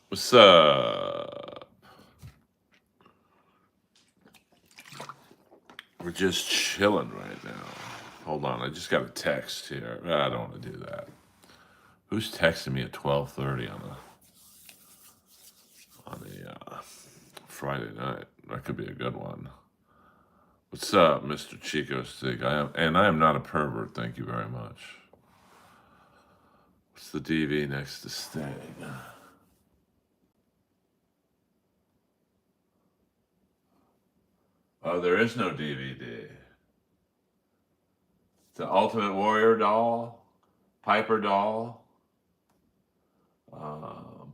What's up? We're just chilling right now. Hold on, I just got a text here. I don't want to do that. Who's texting me at 12:30 on a Friday night? That could be a good one. What's up, Mr. Chico Stick? I am not a pervert. Thank you very much. What's the DV next to Sting? Oh, there is no DVD. The Ultimate Warrior doll, Piper doll, um,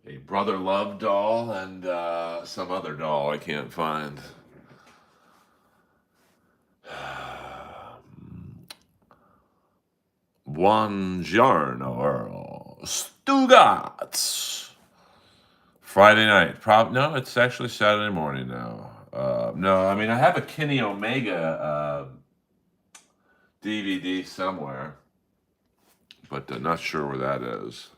a Brother Love doll, and some other doll I can't find. Buongiorno, Earl. Stugats. Friday night. No, it's actually Saturday morning now. No, I mean, I have a Kenny Omega DVD somewhere, but not sure where that is.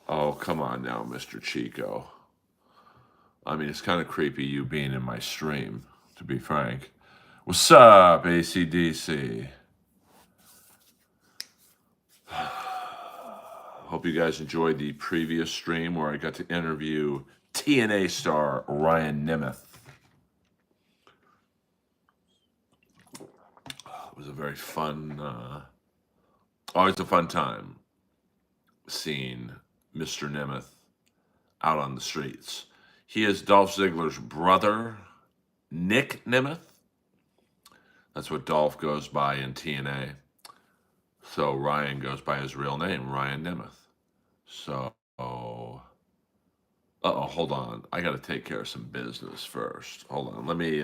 Oh, come on now, Mr. Chico. I mean, it's kind of creepy you being in my stream, to be frank. What's up, ACDC? Hope you guys enjoyed the previous stream where I got to interview TNA star Ryan Nemeth. It was a very fun, always a fun time seeing Mr. Nemeth out on the streets. He is Dolph Ziggler's brother, Nick Nemeth. That's what Dolph goes by in TNA. So Ryan goes by his real name, Ryan Nemeth. So, hold on. I got to take care of some business first. Hold on. Let me,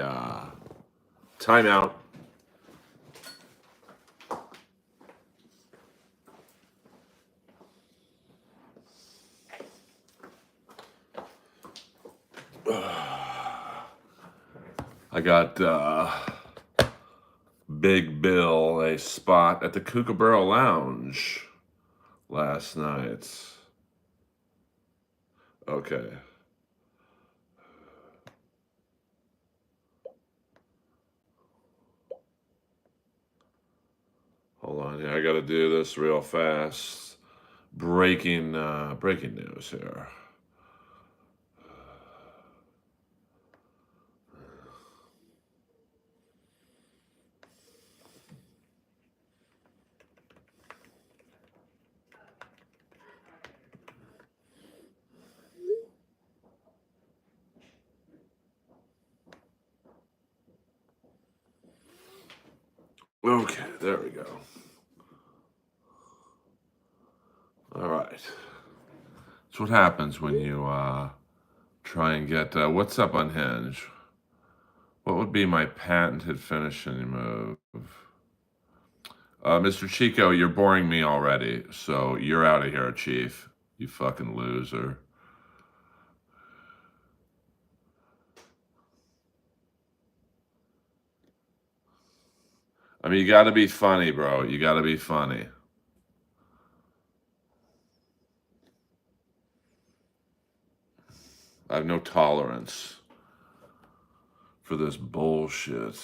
time out. I got Big Bill a spot at the Kookaburra Lounge last night. Okay. Hold on. Yeah, I got to do this real fast. Breaking news here. Okay, there we go. All right. That's what happens when you try and get. What's up, Unhinged? What would be my patented finishing move? Mr. Chico, you're boring me already, so you're out of here, Chief. You fucking loser. I mean, you gotta be funny, bro. You gotta be funny. I have no tolerance for this bullshit.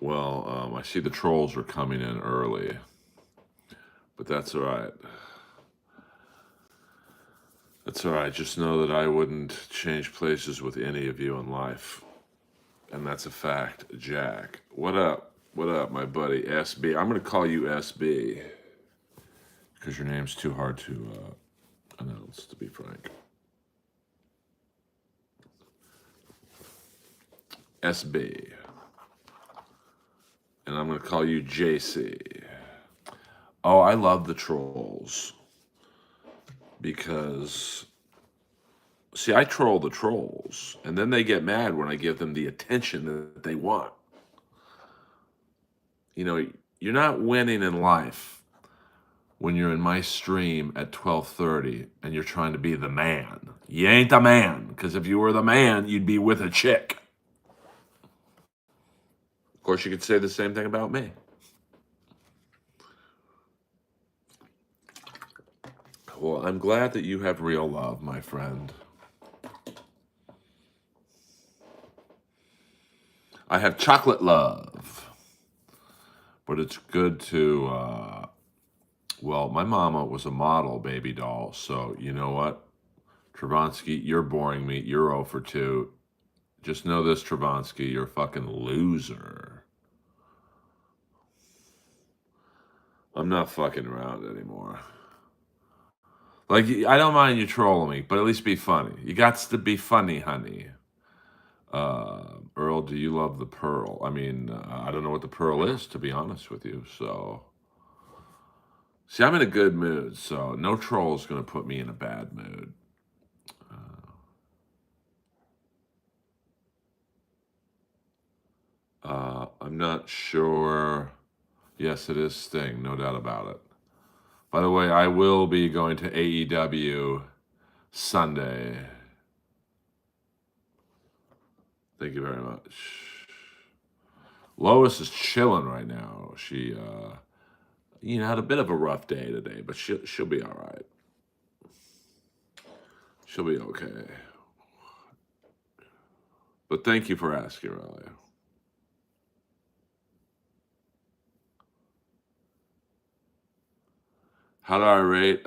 Well, I see the trolls are coming in early, but that's all right. That's all right. Just know that I wouldn't change places with any of you in life. And that's a fact, Jack. What up? What up, my buddy SB? I'm going to call you SB because your name's too hard to announce, to be frank. SB. And I'm going to call you JC. Oh, I love the trolls. Because, see, I troll the trolls, and then they get mad when I give them the attention that they want. You know, you're not winning in life when you're in my stream at 12:30 and you're trying to be the man. You ain't the man, because if you were the man, you'd be with a chick. Of course, you could say the same thing about me. Well, I'm glad that you have real love, my friend. I have chocolate love. But it's good to, well, my mama was a model, baby doll. So, you know what? Travansky, you're boring me. You're 0 for 2. Just know this, Travansky, you're a fucking loser. I'm not fucking around anymore. Like, I don't mind you trolling me, but at least be funny. You got to be funny, honey. Earl, do you love the Pearl? I mean, I don't know what the Pearl is, to be honest with you. So, see, I'm in a good mood, so no troll is going to put me in a bad mood. I'm not sure. Yes, it is Sting, no doubt about it. By the way, I will be going to AEW Sunday. Thank you very much. Lois is chilling right now. She, had a bit of a rough day today, but she'll be all right. She'll be okay. But thank you for asking, Riley. How do I rate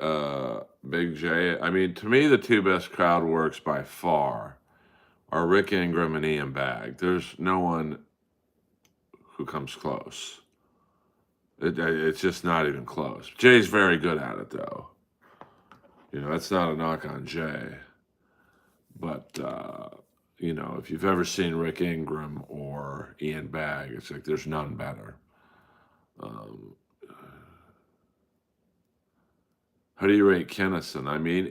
Big J? I mean, to me, the two best crowd works by far are Rick Ingram and Ian Bagg. There's no one who comes close. It's just not even close. Jay's very good at it, though. That's not a knock on Jay. But, if you've ever seen Rick Ingram or Ian Bagg, it's like there's none better. How do you rate Kennison? I mean,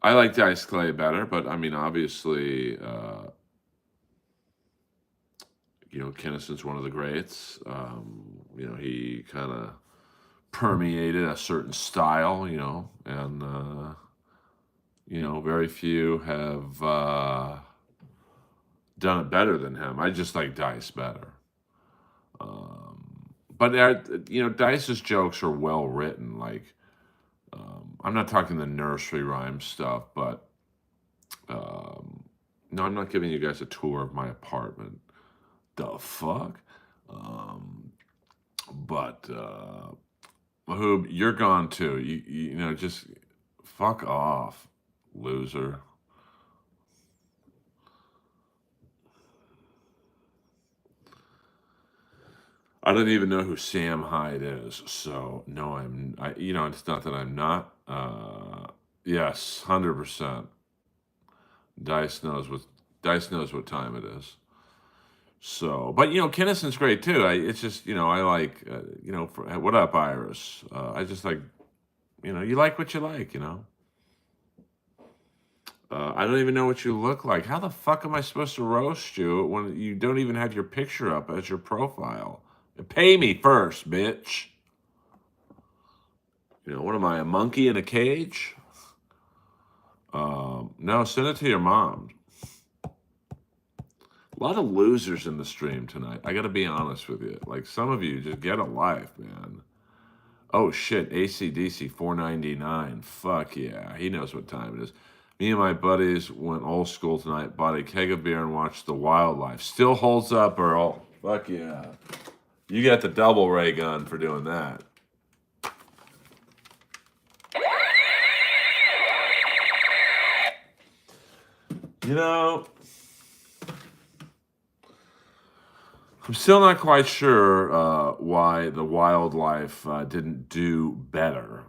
I like Dice Clay better, but I mean, obviously, Kennison's one of the greats. He kind of permeated a certain style, and, very few have done it better than him. I just like Dice better. But, Dice's jokes are well written. Like, I'm not talking the nursery rhyme stuff, but no, I'm not giving you guys a tour of my apartment. The fuck? But Mahoob, you're gone too. Just fuck off, loser. I don't even know who Sam Hyde is, so no, it's not that I'm not. Yes, 100%. Dice knows what time it is. So, but Kennison's great too. It's just I like what up, Iris? I just like you like what you like. I don't even know what you look like. How the fuck am I supposed to roast you when you don't even have your picture up as your profile? Pay me first, bitch. What am I, a monkey in a cage? No, send it to your mom. A lot of losers in the stream tonight. I got to be honest with you. Like, some of you just get a life, man. Oh, shit. AC/DC 499. Fuck yeah. He knows what time it is. Me and my buddies went old school tonight, bought a keg of beer and watched The Wildlife. Still holds up, Earl. Fuck yeah. You got the double ray gun for doing that. I'm still not quite sure why The Wildlife didn't do better.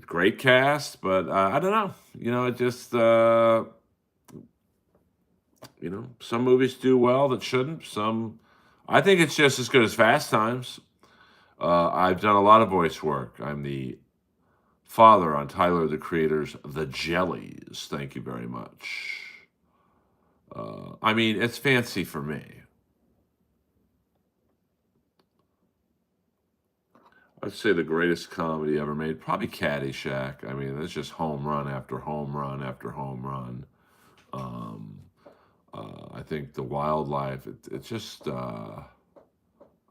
Great cast, but I don't know. It just, some movies do well that shouldn't. Some, I think it's just as good as Fast Times. I've done a lot of voice work. I'm the father on Tyler, the Creator's The Jellies. Thank you very much. I mean, it's fancy for me. I'd say the greatest comedy ever made, probably Caddyshack. I mean, it's just home run after home run after home run. Um, I think the Wildlife, it's just, I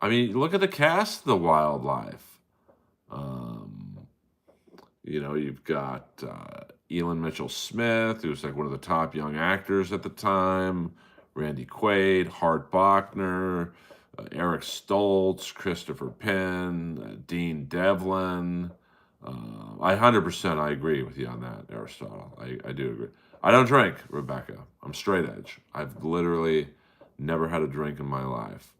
mean, look at the cast of the Wildlife. Um, you've got Elin Mitchell Smith, who's like one of the top young actors at the time, Randy Quaid, Hart Bachner, Eric Stoltz, Christopher Penn, Dean Devlin. I 100% I agree with you on that, Aristotle. I do agree. I don't drink, Rebecca. I'm straight edge. I've literally never had a drink in my life.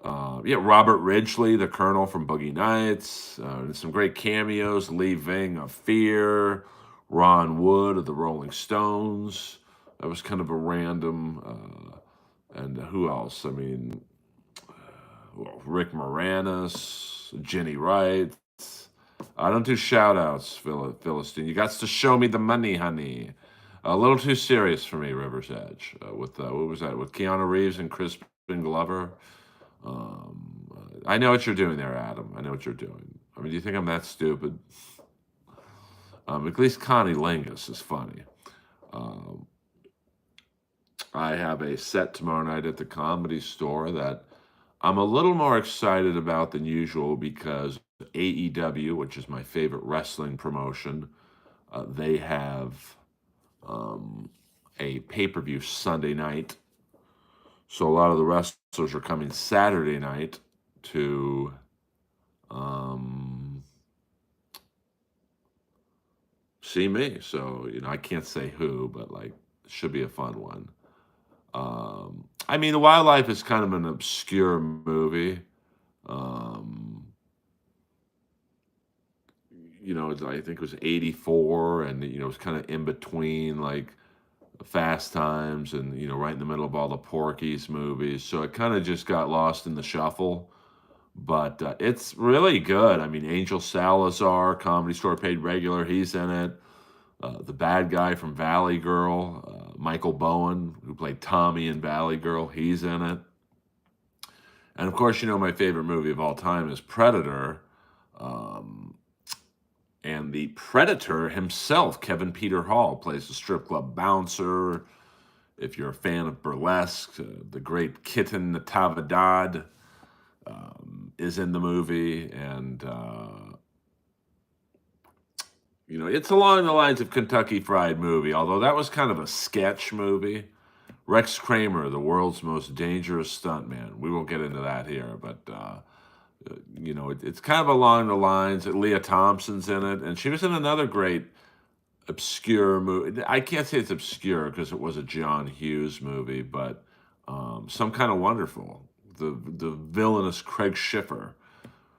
Yeah, Robert Ridgely, the Colonel from Boogie Nights. Some great cameos. Lee Ving of Fear. Ron Wood of the Rolling Stones. That was kind of a random. And who else? I mean, well, Rick Moranis, Jenny Wright. I don't do shout outs, Philistine. You got to show me the money, honey. A little too serious for me, River's Edge. With what was that? With Keanu Reeves and Crispin Glover. I know what you're doing there, Adam. I know what you're doing. I mean, do you think I'm that stupid? At least Connie Lingus is funny. Um, I have a set tomorrow night at the Comedy Store that I'm a little more excited about than usual because AEW, which is my favorite wrestling promotion, they have a pay-per-view Sunday night. So a lot of the wrestlers are coming Saturday night to see me. So, I can't say who, but like, it should be a fun one. I mean, The Wildlife is kind of an obscure movie. Um, I think it was 84, and, it was kind of in between like Fast Times and, right in the middle of all the Porky's movies. So it kind of just got lost in the shuffle. But it's really good. I mean, Angel Salazar, Comedy Store paid regular, he's in it. The bad guy from Valley Girl, Michael Bowen, who played Tommy in Valley Girl, he's in it. And of course, my favorite movie of all time is Predator. And the Predator himself, Kevin Peter Hall, plays the strip club bouncer. If you're a fan of burlesque, the great Kitten Natividad is in the movie. And, it's along the lines of Kentucky Fried Movie, although that was kind of a sketch movie. Rex Kramer, the world's most dangerous stuntman. We won't get into that here, but it's kind of along the lines that Leah Thompson's in it, and she was in another great obscure movie. I can't say it's obscure because it was a John Hughes movie, but Some Kind of Wonderful. The villainous Craig Schiffer,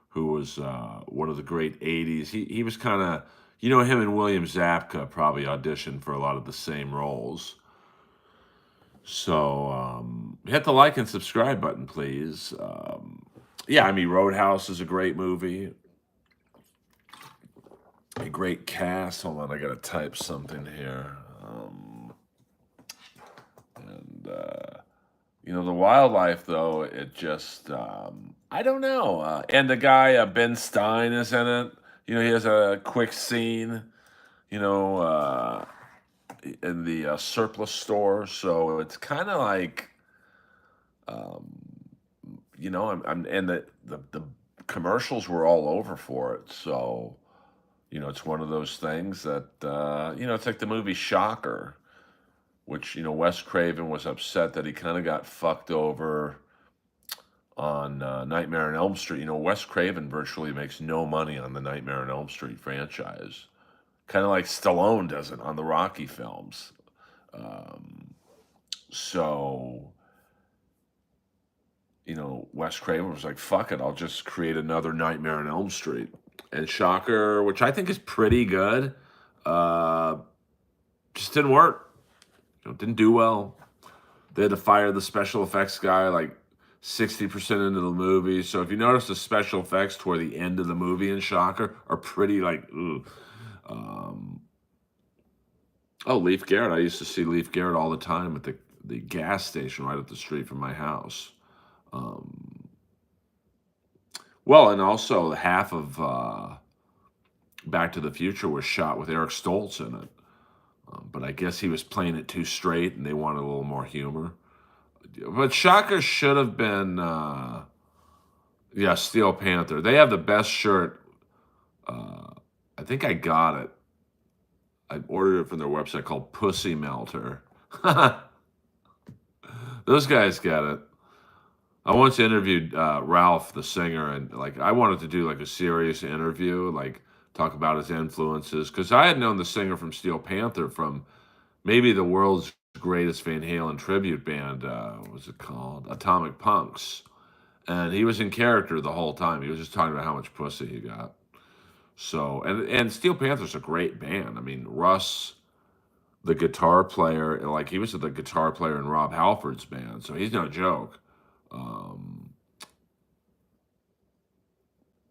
who was one of the great '80s. He was kind of, him and William Zabka probably auditioned for a lot of the same roles. So hit the like and subscribe button, please. Yeah, I mean, Roadhouse is a great movie. A great cast. Hold on, I gotta type something here. The Wildlife, though, it just, I don't know. And the guy, Ben Stein, is in it. He has a quick scene, in the surplus store. So it's kind of like, and the commercials were all over for it. So, it's one of those things that, it's like the movie Shocker, which, Wes Craven was upset that he kind of got fucked over on Nightmare on Elm Street. Wes Craven virtually makes no money on the Nightmare on Elm Street franchise. Kind of like Stallone does it on the Rocky films. So, Wes Craven was like, fuck it, I'll just create another Nightmare on Elm Street. And Shocker, which I think is pretty good, just didn't work. Didn't do well. They had to fire the special effects guy like 60% into the movie. So if you notice, the special effects toward the end of the movie in Shocker are pretty like, ooh. Leif Garrett. I used to see Leif Garrett all the time at the gas station right up the street from my house. Well, and also half of Back to the Future was shot with Eric Stoltz in it. But I guess he was playing it too straight and they wanted a little more humor. But Shaka should have been, yeah, Steel Panther. They have the best shirt. Uh, I think I got it. I ordered it from their website called Pussy Melter. Those guys get it. I once interviewed Ralph, the singer, and like I wanted to do like a serious interview, like talk about his influences, because I had known the singer from Steel Panther from maybe the world's greatest Van Halen tribute band. What was it called? Atomic Punks. And he was in character the whole time. He was just talking about how much pussy he got. So, and Steel Panther's a great band. I mean, Russ, the guitar player, like he was the guitar player in Rob Halford's band, so he's no joke. Um,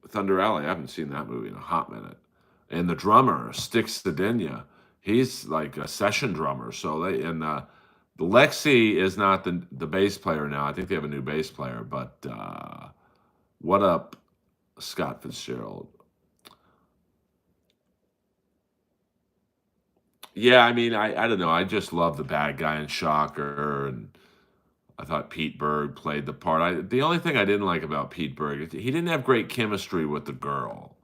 Thunder Alley, I haven't seen that movie in a hot minute. And the drummer, Styx Cedenia, he's like a session drummer. So they and Lexi is not the bass player now. I think they have a new bass player. But what up, Scott Fitzgerald? Yeah, I mean, I don't know. I just love the bad guy in Shocker, and I thought Pete Berg played the part. The only thing I didn't like about Pete Berg is he didn't have great chemistry with the girl.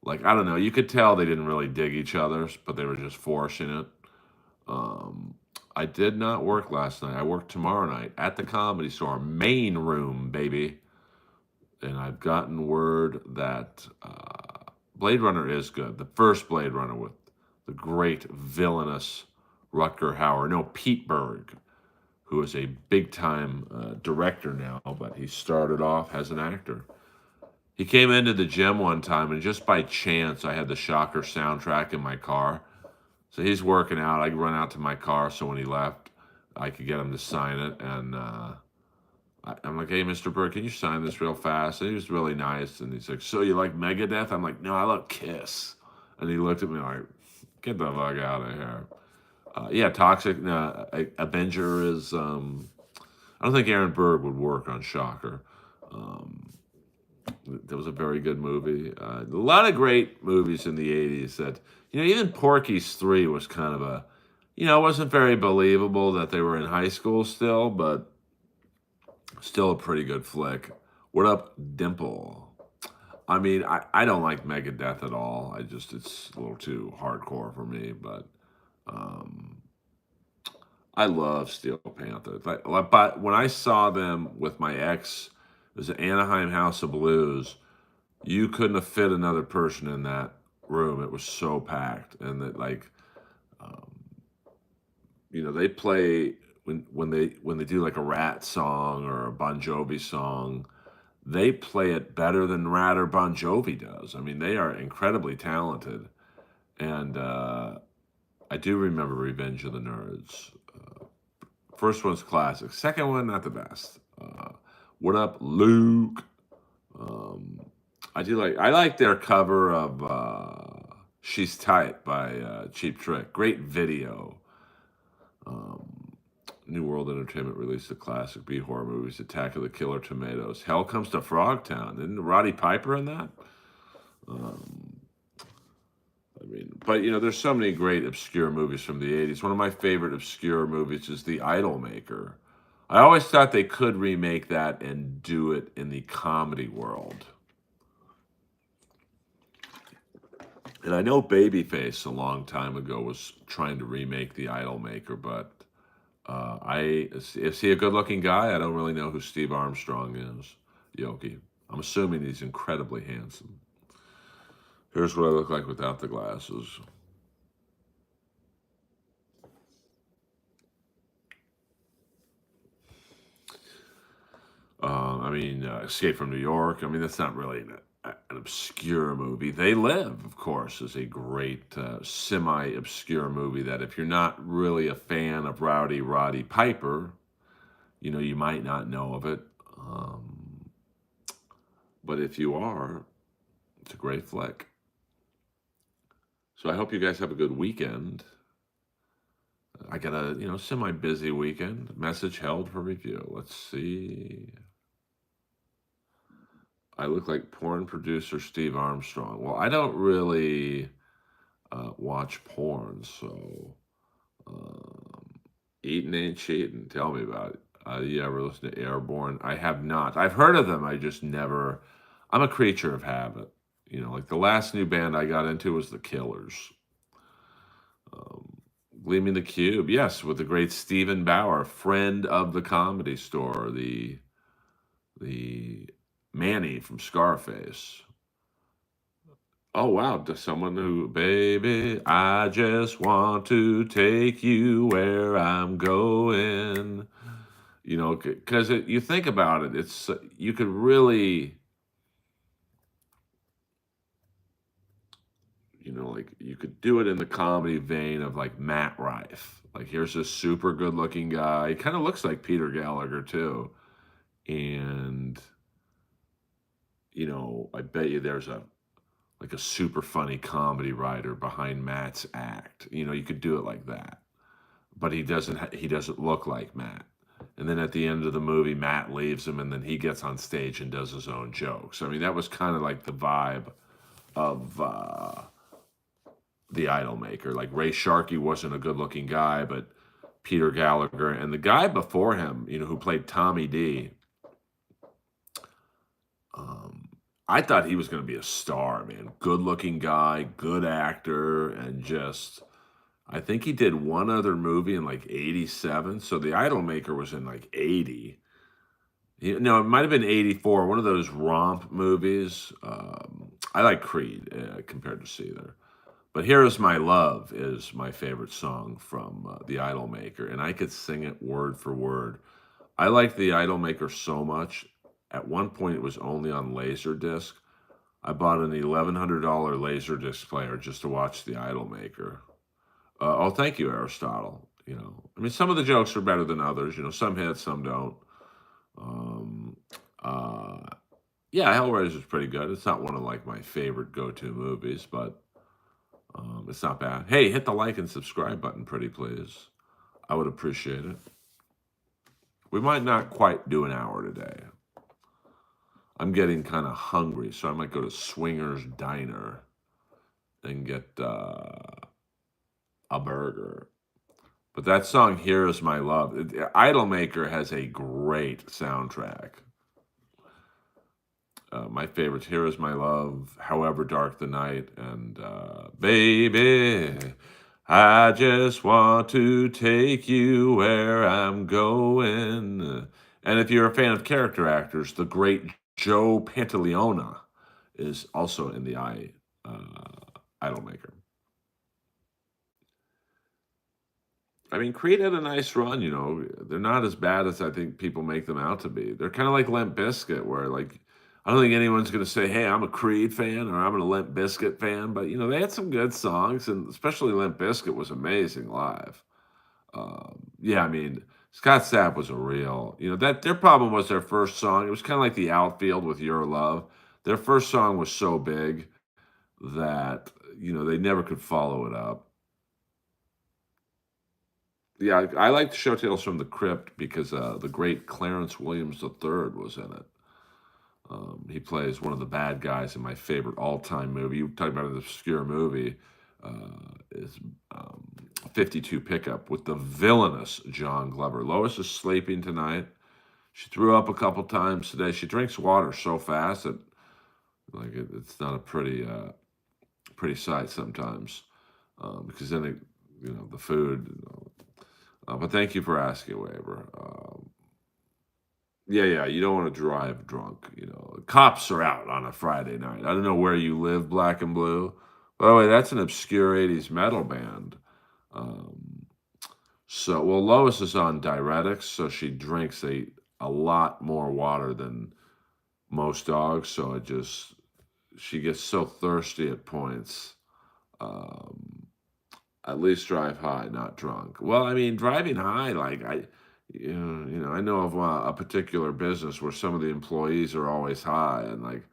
Like I don't know, you could tell they didn't really dig each other, but they were just forcing it. Um, I did not work last night. I work tomorrow night at the Comedy Store, main room, baby. And I've gotten word that Blade Runner is good. The first Blade Runner with the great villainous Rutger Hauer. No, Pete Berg, who is a big time director now, but he started off as an actor. He came into the gym one time, and just by chance, I had the Shocker soundtrack in my car. So he's working out. I run out to my car, so when he left, I could get him to sign it. And I'm like, "Hey, Mr. Burke, can you sign this real fast?" And he was really nice. And he's like, "So you like Megadeth?" I'm like, "No, I love Kiss." And he looked at me like, "Get the fuck out of here." Yeah, Toxic Avenger is. I don't think Aaron Burr would work on Shocker. Um, that was a very good movie. A lot of great movies in the '80s that even Porky's 3 was kind of a, it wasn't very believable that they were in high school still, but still a pretty good flick. What up, Dimple? I mean, I don't like Megadeth at all. It's a little too hardcore for me, but um, I love Steel Panther. But when I saw them with my ex, it was at Anaheim House of Blues. You couldn't have fit another person in that room. It was so packed, and that um, they play when they do like a Rat song or a Bon Jovi song. They play it better than Rat or Bon Jovi does. I mean, they are incredibly talented, and I do remember Revenge of the Nerds. First one's classic. Second one, not the best. What up, Luke? Um, I like their cover of "She's Tight" by Cheap Trick. Great video. Um, New World Entertainment released the classic B horror movies Attack of the Killer Tomatoes. Hell Comes to Frogtown. Isn't Roddy Piper in that? Um, I mean, but there's so many great obscure movies from the '80s. One of my favorite obscure movies is The Idolmaker. I always thought they could remake that and do it in the comedy world. And I know Babyface a long time ago was trying to remake The Idolmaker, but is he a good-looking guy? I don't really know who Steve Armstrong is. Yogi. I'm assuming he's incredibly handsome. Here's what I look like without the glasses. I mean, Escape from New York. I mean, that's not really an obscure movie. They Live, of course, is a great semi-obscure movie that if you're not really a fan of Rowdy Roddy Piper, you might not know of it. But if you are, it's a great flick. So I hope you guys have a good weekend. I got a semi-busy weekend. Message held for review. Let's see. I look like porn producer Steve Armstrong. Well, I don't really watch porn, so um, eating ain't cheating. Tell me about it. You ever listen to Airborne? I have not. I've heard of them. I just never. I'm a creature of habit. Like the last new band I got into was the Killers. Um, Gleaming the Cube, yes, with the great Stephen Bauer, friend of the Comedy Store, the Manny from Scarface. Oh wow, to someone who, baby, I just want to take you where I'm going. Because you think about it, it's you could really, like you could do it in the comedy vein of like Matt Rife. Like here's this super good looking guy. He kind of looks like Peter Gallagher too. And I bet you there's a super funny comedy writer behind Matt's act. You could do it like that. But he doesn't look like Matt. And then at the end of the movie, Matt leaves him, and then he gets on stage and does his own jokes. I mean, that was kind of like the vibe of the Idol Maker. Like Ray Sharkey wasn't a good-looking guy, but Peter Gallagher and the guy before him, who played Tommy D. Um, I thought he was going to be a star, man. Good-looking guy, good actor, and just I think he did one other movie in like '87. So the Idol Maker was in like '80. No, it might have been '84. One of those romp movies. I like Creed compared to Caesar. But "Here Is My Love" is my favorite song from the Idol Maker, and I could sing it word for word. I liked the Idol Maker so much. At one point, it was only on Laserdisc. I bought an $1,100 Laserdisc player just to watch the Idol Maker. Oh, thank you, Aristotle. I mean, some of the jokes are better than others. Some hit, some don't. Um, uh, yeah, Hellraiser is pretty good. It's not one of like my favorite go-to movies, but it's not bad. Hey, hit the like and subscribe button, pretty please. I would appreciate it. We might not quite do an hour today. I'm getting kind of hungry, so I might go to Swingers Diner and get a burger. But that song, "Here Is My Love," Idolmaker has a great soundtrack. My favorites, "Here Is My Love," "However Dark the Night," and "Baby, I just want to take you where I'm going." And if you're a fan of character actors, the great Joe Pantoliano is also in the Idolmaker. I mean, Creed had a nice run. They're not as bad as I think people make them out to be. They're kind of like Limp Bizkit, where like I don't think anyone's going to say, "Hey, I'm a Creed fan" or "I'm a Limp Bizkit fan," but they had some good songs, and especially Limp Bizkit was amazing live. Yeah, I mean, Scott Stapp was a real. That their problem was their first song. It was kind of like the Outfield with "Your Love." Their first song was so big that they never could follow it up. Yeah, I like the show Tales from the Crypt because the great Clarence Williams III was in it. He plays one of the bad guys in my favorite all-time movie. You talking about an obscure movie? Is 52 Pickup with the villainous John Glover. Lois is sleeping tonight. She threw up a couple times today. She drinks water so fast that like it's not a pretty sight sometimes because then the food. But thank you for asking, Waver. Yeah, yeah, you don't want to drive drunk. Cops are out on a Friday night. I don't know where you live, Black and Blue. By the way, that's an obscure '80s metal band. Um, well, Lois is on diuretics, so she drinks a lot more water than most dogs. So she gets so thirsty at points. Um, At least drive high, not drunk. Well, I mean, driving high, like I know of a particular business where some of the employees are always high, and like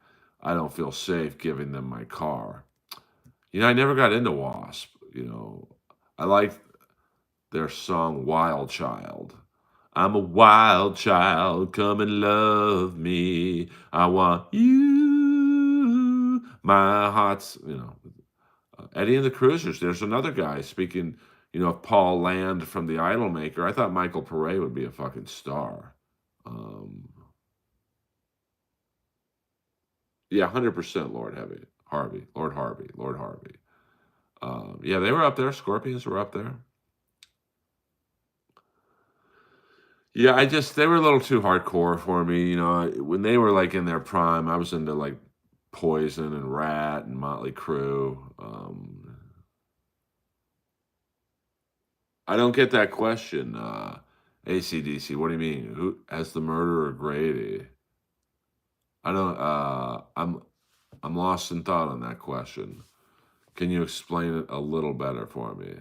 I don't feel safe giving them my car. I never got into Wasp. I like their song "Wild Child." I'm a wild child, come and love me. I want you My heart's, Eddie and the Cruisers. There's another guy speaking, of Paul Land from The Idolmaker. I thought Michael Pare would be a fucking star. Um, yeah, 100% Lord Harvey. Yeah, they were up there. Scorpions were up there. Yeah, they were a little too hardcore for me. When they were like in their prime, I was into like Poison and Rat and Motley Crue. I don't get that question. ACDC, what do you mean? Who has the murderer Grady? I don't. I'm lost in thought on that question. Can you explain it a little better for me?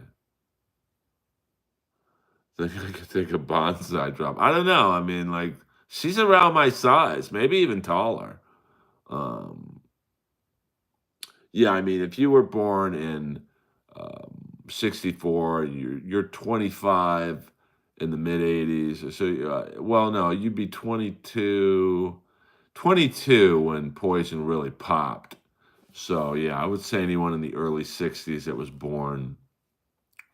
Think I could take a bonsai drop. I don't know. I mean, like she's around my size, maybe even taller. Um, yeah, I mean, if you were born in 64, you're 25 in the mid 80s. So, well, no, you'd be 22 when Poison really popped. So, yeah, I would say anyone in the early 60s that was born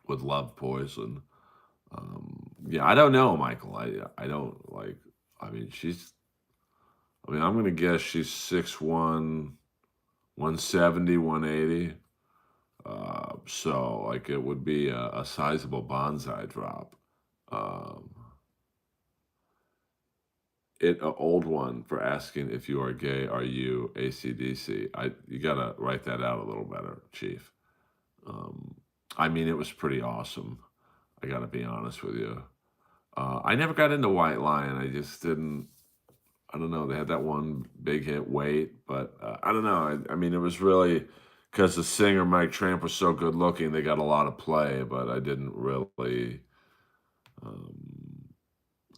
would love Poison. Yeah, I don't know, Michael. I don't like. I mean, I'm gonna guess she's 6'1", 170, 180. So like it would be a sizable bonsai drop. Um, a old one for asking if you are gay. Are you ACDC? You gotta write that out a little better, Chief. Um, I mean, it was pretty awesome. I gotta be honest with you. I never got into White Lion. I just didn't. I don't know. They had that one big hit, Wait, but I don't know. I mean, it was really because the singer Mike Tramp was so good looking. They got a lot of play, but I didn't really. Um,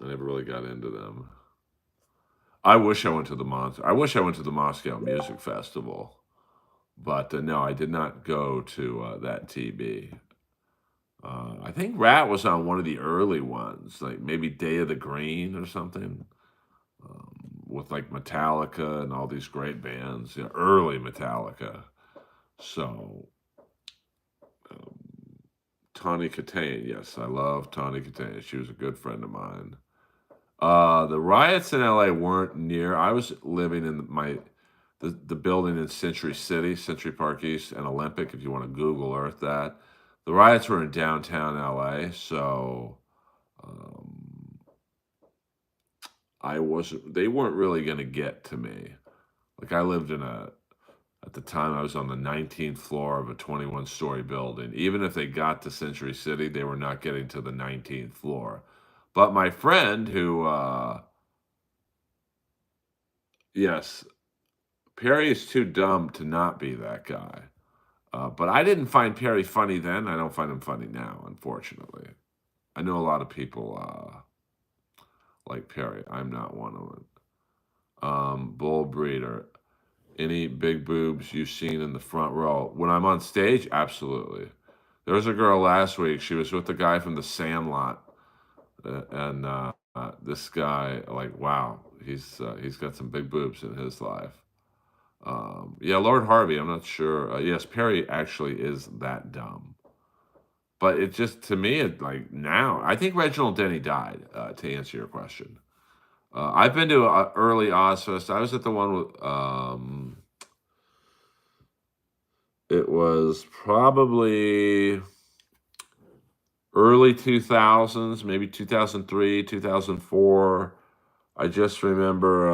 I never really got into them. I wish I went to the I wish I went to the Moscow Music Festival, but no, I did not go to that TB. I think Rat was on one of the early ones, like maybe Day of the Green or something. With like Metallica and all these great bands, early Metallica. So, um, Tawny Katane, yes, I love Tawny Katane. She was a good friend of mine. The riots in LA weren't near. I was living in the building in Century City, Century Park East, and Olympic. If you want to Google Earth that, the riots were in downtown LA, so um, I wasn't. They weren't really going to get to me. Like I lived in a At the time, I was on the 19th floor of a 21-story building. Even if they got to Century City, they were not getting to the 19th floor. But my friend who, yes, Perry is too dumb to not be that guy. But I didn't find Perry funny then. I don't find him funny now, unfortunately. I know a lot of people like Perry. I'm not one of them. Bull breeder. Any big boobs you've seen in the front row? When I'm on stage, absolutely. There was a girl last week. She was with the guy from The Sandlot, and this guy, like, wow, he's got some big boobs in his life. Yeah, Lord Harvey. I'm not sure. Yes, Perry actually is that dumb, but it just to me, it like now. I think Reginald Denny died. To answer your question, I've been to early Ozfest. I was at the one with. It was probably early 2000s, maybe 2003, 2004. I just remember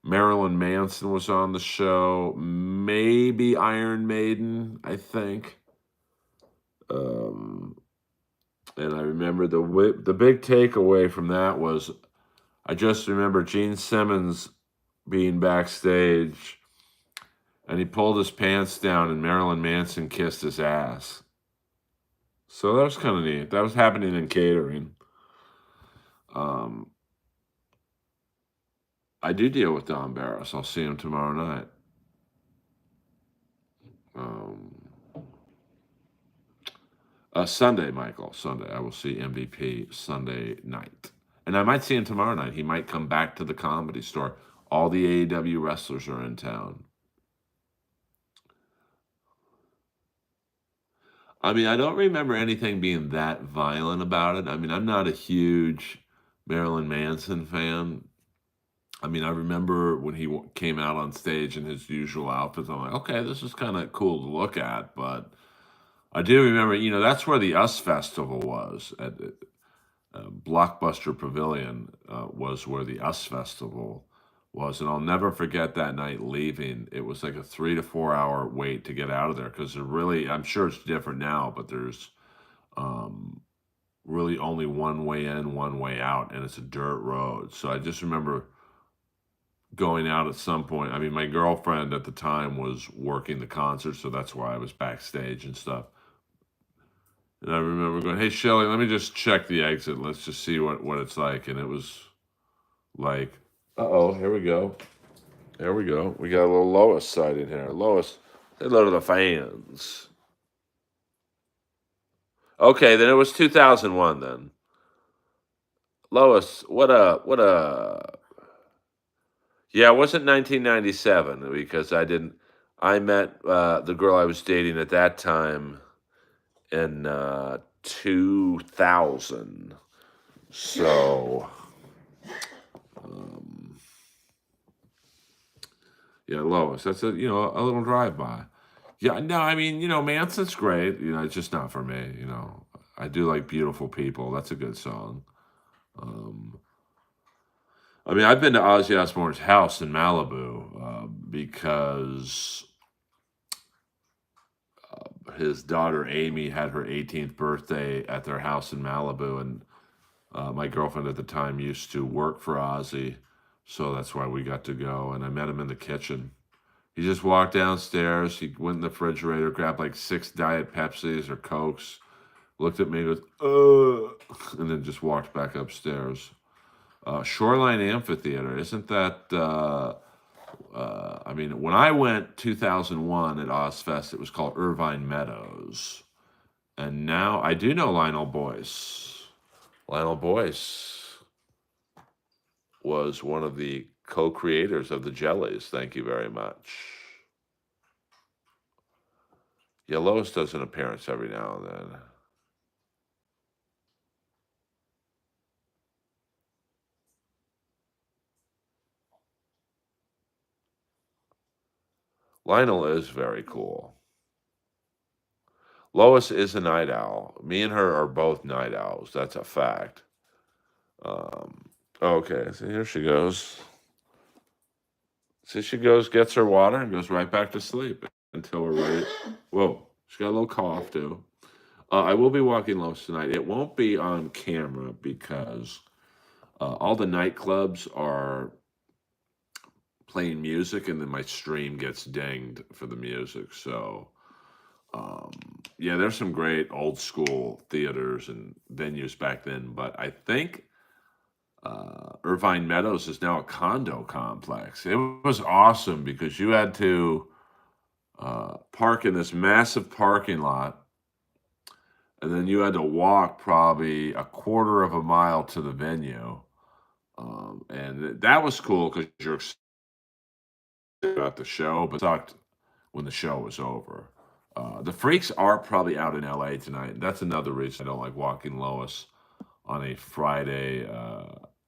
Marilyn Manson was on the show, maybe Iron Maiden, I think. Um, and I remember the big takeaway from that was I just remember Gene Simmons being backstage and he pulled his pants down and Marilyn Manson kissed his ass. So that was kind of neat. That was happening in catering. Um, I do deal with Don Barris. I'll see him tomorrow night. Um, Sunday, Michael. Sunday. I will see MVP Sunday night. And I might see him tomorrow night. He might come back to the Comedy Store. All the AEW wrestlers are in town. I mean, I don't remember anything being that violent about it. I mean, I'm not a huge Marilyn Manson fan. I mean, I remember when he came out on stage in his usual outfits. I'm like, okay, this is kind of cool to look at. But I do remember, that's where the US Festival was at Blockbuster Pavilion was where the US Festival was, and I'll never forget that night leaving. It was like a 3 to 4 hour wait to get out of there because I'm sure it's different now, but there's um, really only one way in, one way out, and it's a dirt road. So I just remember going out at some point. I mean, my girlfriend at the time was working the concert, so that's why I was backstage and stuff. And I remember going, "Hey, Shelly, let me just check the exit. Let's just see what it's like." And it was like, uh-oh, here we go. There we go. We got a little Lois sighting here. Lois, say hello to the fans. Okay, then it was 2001 then. Lois, what up? What up? Yeah, it wasn't 1997 because I met the girl I was dating at that time in 2000. So, um, yeah, Lois, that's a little drive-by. Yeah, no, I mean, Manson's great. It's just not for me. I do like Beautiful People. That's a good song. Um, I mean, I've been to Ozzy Osbourne's house in Malibu because his daughter Amy had her 18th birthday at their house in Malibu, and my girlfriend at the time used to work for Ozzy, so that's why we got to go. And I met him in the kitchen. He just walked downstairs. He went in the refrigerator, grabbed like 6 Diet Pepsis or Cokes, looked at me, and goes, and then just walked back upstairs. Shoreline Amphitheater, isn't that? I mean, when I went 2001 at Ozfest, it was called Irvine Meadows, and now I do know Lionel Boyce. Lionel Boyce was one of the co-creators of the Jellies. Thank you very much. Yeah, Lois does an appearance every now and then. Lionel is very cool. Lois is a night owl. Me and her are both night owls. That's a fact. Okay, so here she goes. So she goes, gets her water, and goes right back to sleep until we're ready. Whoa, she got a little cough too. I will be walking Lois tonight. It won't be on camera because all the nightclubs are playing music, and then my stream gets dinged for the music. So, yeah, there's some great old school theaters and venues back then, but I think Irvine Meadows is now a condo complex. It was awesome because you had to park in this massive parking lot, and then you had to walk probably a quarter of a mile to the venue. And that was cool because you're excited about the show, but sucked when the show was over. The Freaks are probably out in LA tonight. That's another reason I don't like walking Lois on a Friday.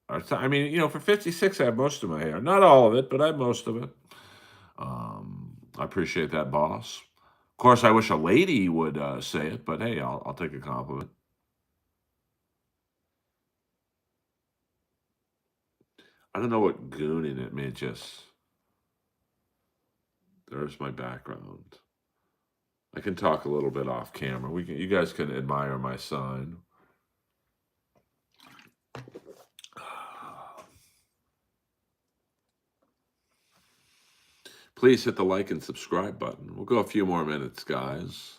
I mean, for 56, I have most of my hair. Not all of it, but I have most of it. I appreciate that, boss. Of course, I wish a lady would say it, but hey, I'll take a compliment. I don't know what gooning it means. Just there's my background. I can talk a little bit off camera. You guys can admire my sign. Please hit the like and subscribe button. We'll go a few more minutes, guys.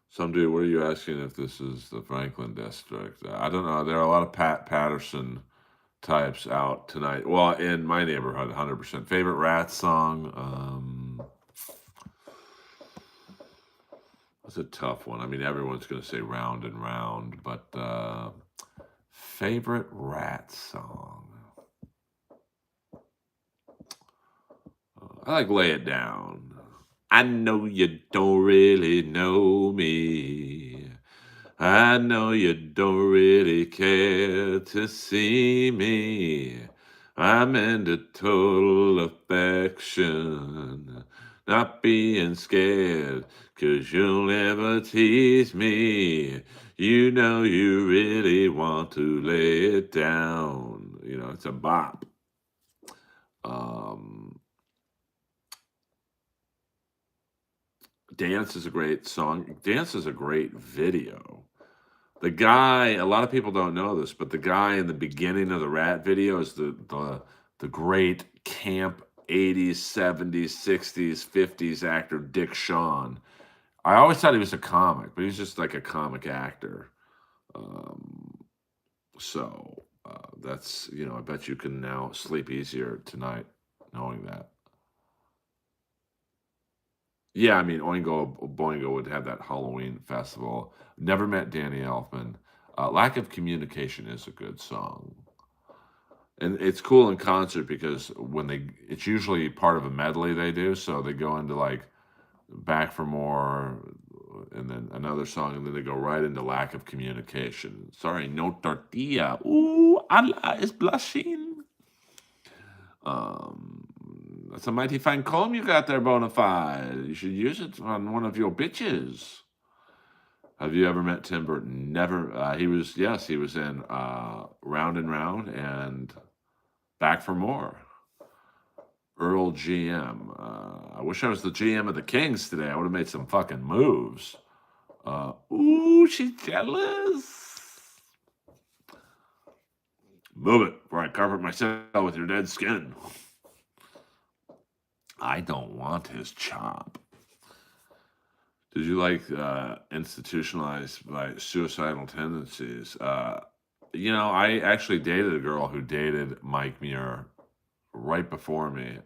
Some dude, what are you asking if this is the Franklin district? I don't know. There are a lot of Pat Patterson types out tonight. Well, in my neighborhood, 100%. Favorite Rat song? That's a tough one. I mean, everyone's going to say Round and Round, but favorite Rat song? I like Lay It Down. I know you don't really know me. I know you don't really care to see me. I'm into total affection, not being scared, 'cause you'll never tease me. You know you really want to lay it down. You know, it's a bop. Um, Dance is a great song. Dance is a great video. The guy, a lot of people don't know this, but the guy in the beginning of the Rat video is the great camp 80s, 70s, 60s, 50s actor Dick Shawn. I always thought he was a comic, but he's just like a comic actor. Um, that's, I bet you can now sleep easier tonight knowing that. Yeah, I mean, Oingo Boingo would have that Halloween festival. Never met Danny Elfman. Lack of Communication is a good song. And it's cool in concert because it's usually part of a medley they do. So they go into like Back for More and then another song, and then they go right into Lack of Communication. Sorry, no tortilla. Ooh, Allah is blushing. Um, that's a mighty fine comb you got there, Bonafide. You should use it on one of your bitches. Have you ever met Tim Burton? Never. Yes, he was in Round and Round and Back for More. Earl GM. I wish I was the GM of the Kings today. I would have made some fucking moves. Ooh, she's jealous. Move it, or I carpet myself with your dead skin. I don't want his chop. Did you like institutionalized by suicidal tendencies? I actually dated a girl who dated Mike Muir right before me.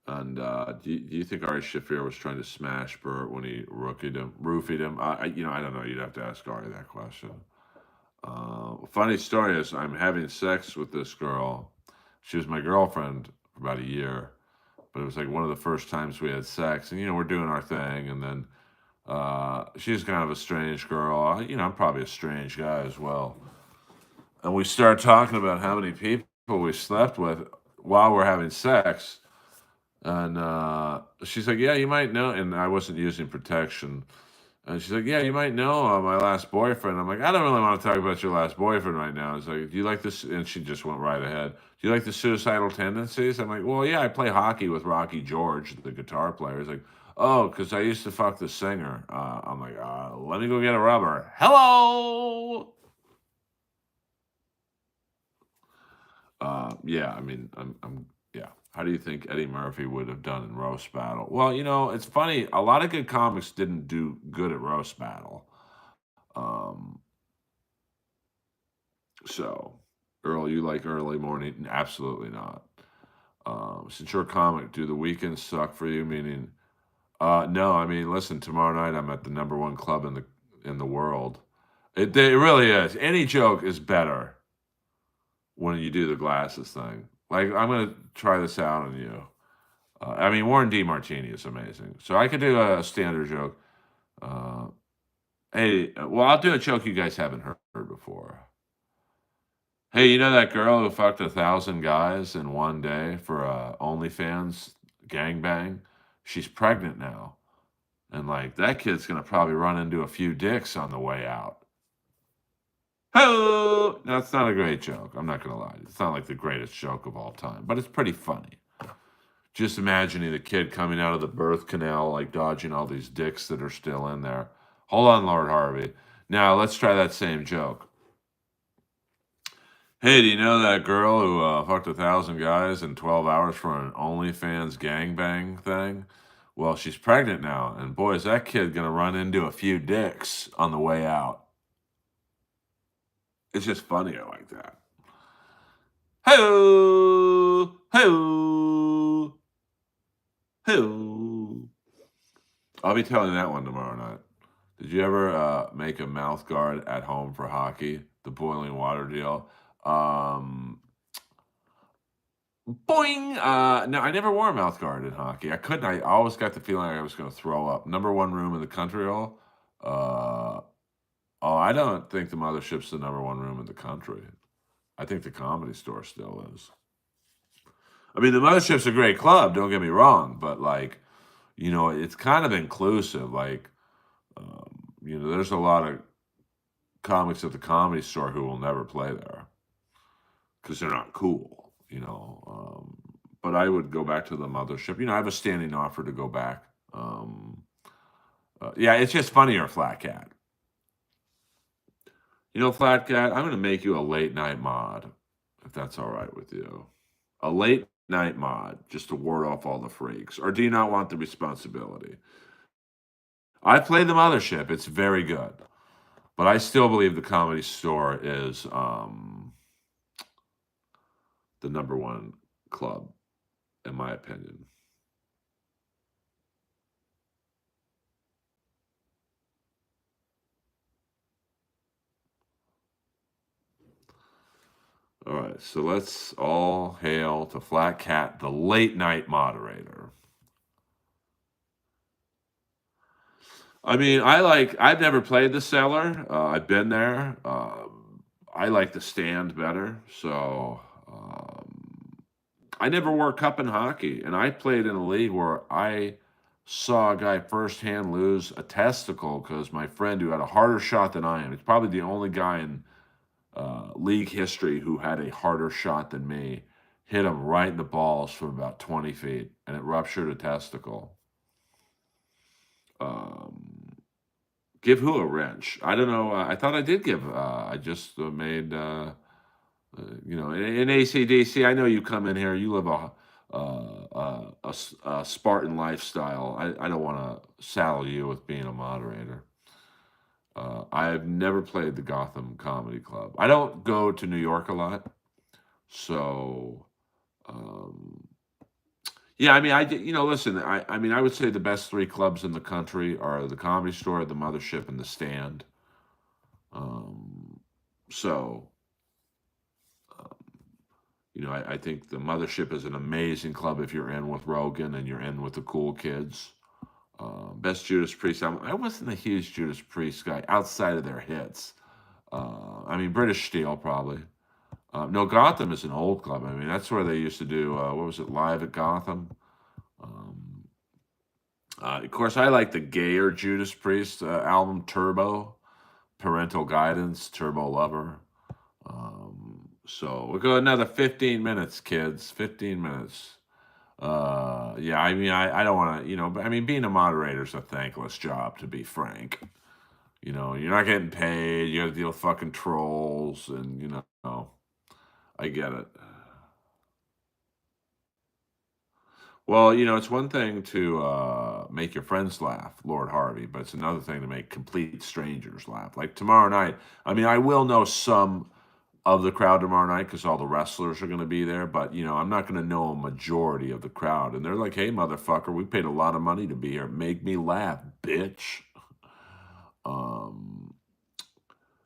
And do you think Ari Shaffir was trying to smash Burt when he roofied him? I don't know. You'd have to ask Ari that question. Funny story is I'm having sex with this girl. She was my girlfriend for about a year, but it was like one of the first times we had sex, and we're doing our thing, and then she's kind of a strange girl. I'm probably a strange guy as well. And we start talking about how many people we slept with while we're having sex. And she's like, yeah, you might know. And I wasn't using protection. And she's like, yeah, you might know my last boyfriend. I'm like, I don't really want to talk about your last boyfriend right now. It's like, do you like this? And she just went right ahead. Do you like the suicidal tendencies? I'm like, well, yeah, I play hockey with Rocky George, the guitar player. He's like, oh, because I used to fuck the singer. I'm like, let me go get a rubber. Hello. Yeah, I mean, yeah. How do you think Eddie Murphy would have done in roast battle? Well, it's funny. A lot of good comics didn't do good at roast battle. Um, so, Earl, you like early morning? Absolutely not. Since you're a comic, do the weekends suck for you? Meaning, no. I mean, listen. Tomorrow night, I'm at the number one club in the world. It really is. Any joke is better when you do the glasses thing. Like, I'm gonna try this out on you. I mean, Warren D. Martini is amazing. So I could do a standard joke. Uh, well, I'll do a joke you guys haven't heard before. Hey, you know that girl who fucked 1,000 guys in one day for a OnlyFans gangbang? She's pregnant now. And, like, that kid's going to probably run into a few dicks on the way out. Oh, that's not a great joke. I'm not going to lie. It's not like the greatest joke of all time, but it's pretty funny. Just imagining the kid coming out of the birth canal, like dodging all these dicks that are still in there. Hold on, Lord Harvey. Now, let's try that same joke. Hey, do you know that girl who fucked 1,000 guys in 12 hours for an OnlyFans gangbang thing? Well, she's pregnant now, and boy, is that kid going to run into a few dicks on the way out. It's just funny. I like that. Ho! Ho! Ho! I'll be telling that one tomorrow night. Did you ever make a mouth guard at home for hockey? The boiling water deal. Boing! No, I never wore a mouth guard in hockey. I couldn't. I always got the feeling I was going to throw up. Number one room in the country hall. Uh, oh, I don't think the Mothership's the number one room in the country. I think the Comedy Store still is. I mean, the Mothership's a great club. Don't get me wrong, but like, it's kind of inclusive. Like, there's a lot of comics at the Comedy Store who will never play there because they're not cool. But I would go back to the Mothership. I have a standing offer to go back. Yeah, it's just funnier, Flat Cat. Flat Cat, I'm going to make you a late night mod, if that's all right with you. A late night mod, just to ward off all the freaks. Or do you not want the responsibility? I play the Mothership. It's very good. But I still believe the Comedy Store is the number one club, in my opinion. All right, so let's all hail to Flat Cat, the late night moderator. I mean, I've never played the cellar. I've been there. I like the stand better. So I never wore cup in hockey, and I played in a league where I saw a guy firsthand lose a testicle because my friend who had a harder shot than I am. He's probably the only guy in league history who had a harder shot than me. Hit him right in the balls from about 20 feet, and it ruptured a testicle. Give who a wrench? I don't know. I thought I did give. I just made. In ACDC, I know you come in here. You live a Spartan lifestyle. I don't want to saddle you with being a moderator. I've never played the Gotham Comedy Club. I don't go to New York a lot, so yeah. I mean, listen. I mean, I would say the best three clubs in the country are the Comedy Store, the Mothership, and the Stand. So, I think the Mothership is an amazing club if you're in with Rogan and you're in with the cool kids. Best Judas Priest album. I wasn't a huge Judas Priest guy outside of their hits. I mean, British Steel probably. No, Gotham is an old club. I mean, that's where they used to do, what was it, Live at Gotham? Of course, I like the gayer Judas Priest album, Turbo, Parental Guidance, Turbo Lover. So we'll go another 15 minutes, kids. 15 minutes. Yeah, I mean, I don't want to, but I mean, being a moderator is a thankless job, to be frank. You're not getting paid. You got to deal with fucking trolls, and I get it. Well, it's one thing to make your friends laugh, Lord Harvey, but it's another thing to make complete strangers laugh. Like tomorrow night, I mean, I will know some of the crowd tomorrow night because all the wrestlers are going to be there, but I'm not going to know a majority of the crowd. And they're like, "Hey, motherfucker, we paid a lot of money to be here. Make me laugh, bitch." Um,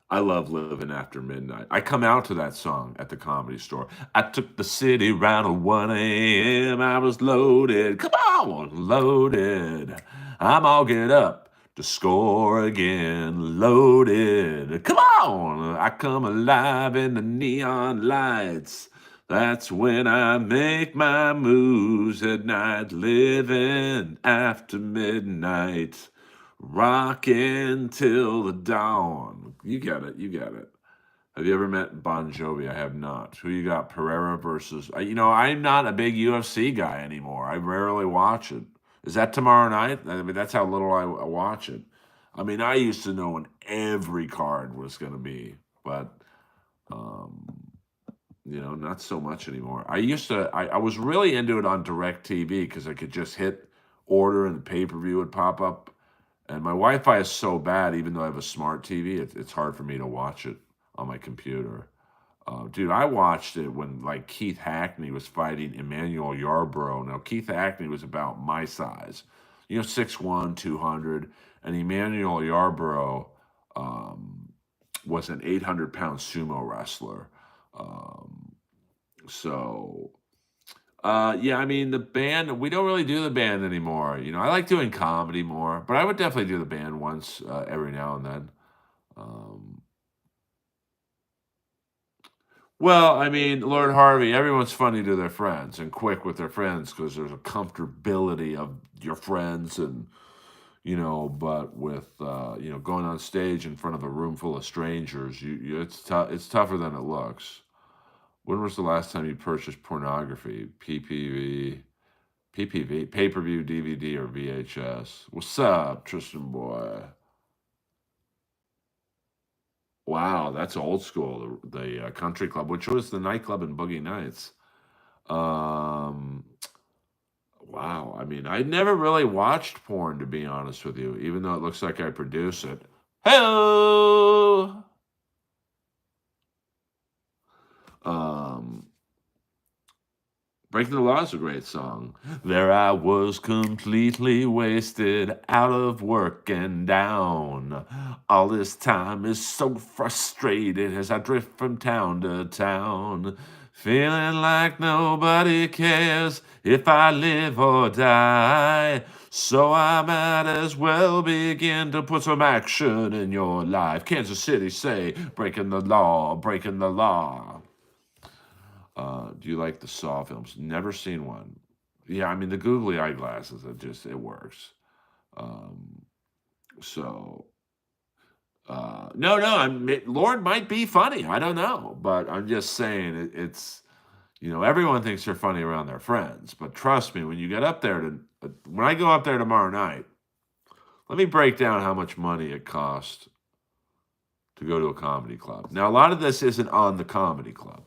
I love Living After Midnight. I come out to that song at the Comedy Store. I took the city round at 1 a.m. I was loaded. Come on, loaded. I'm all get up to score again. Loaded. Come on. I come alive in the neon lights. That's when I make my moves at night. Living after midnight. Rockin' till the dawn. You get it. You get it. Have you ever met Bon Jovi? I have not. Who you got? Pereira versus. I'm not a big UFC guy anymore. I rarely watch it. Is that tomorrow night? I mean, that's how little I watch it. I mean, I used to know when every card was going to be, but not so much anymore. I used to. I was really into it on DirecTV because I could just hit order and the pay per view would pop up. And my Wi-Fi is so bad, even though I have a smart TV, it's hard for me to watch it on my computer. Dude, I watched it when like Keith Hackney was fighting Emmanuel Yarbrough. Now Keith Hackney was about my size, 6'1", 200, and Emmanuel Yarbrough was an 800-pound sumo wrestler. So Yeah, I mean, the band, we don't really do the band anymore. I like doing comedy more, but I would definitely do the band once every now and then. Um, well, I mean, Lord Harvey, everyone's funny to their friends and quick with their friends because there's a comfortability of your friends but with going on stage in front of a room full of strangers, it's tough. It's tougher than it looks. When was the last time you purchased pornography? PPV, pay-per-view, DVD, or VHS? What's up, Tristan boy? Wow, that's old school. The country club, which was the nightclub in Boogie Nights. Um, wow. I mean, I never really watched porn, to be honest with you, even though it looks like I produce it. Hello. Um, Breaking the Law is a great song. There I was completely wasted, out of work and down. All this time is so frustrated as I drift from town to town. Feeling like nobody cares if I live or die. So I might as well begin to put some action in your life. Kansas City say, breaking the law, breaking the law. Do you like the Saw films? Never seen one. Yeah, I mean the googly eyeglasses. It works. Um, so no, no. Lord might be funny. I don't know, but I'm just saying it's everyone thinks they're funny around their friends, but trust me, when you get up there when I go up there tomorrow night, let me break down how much money it costs to go to a comedy club. Now, a lot of this isn't on the comedy club.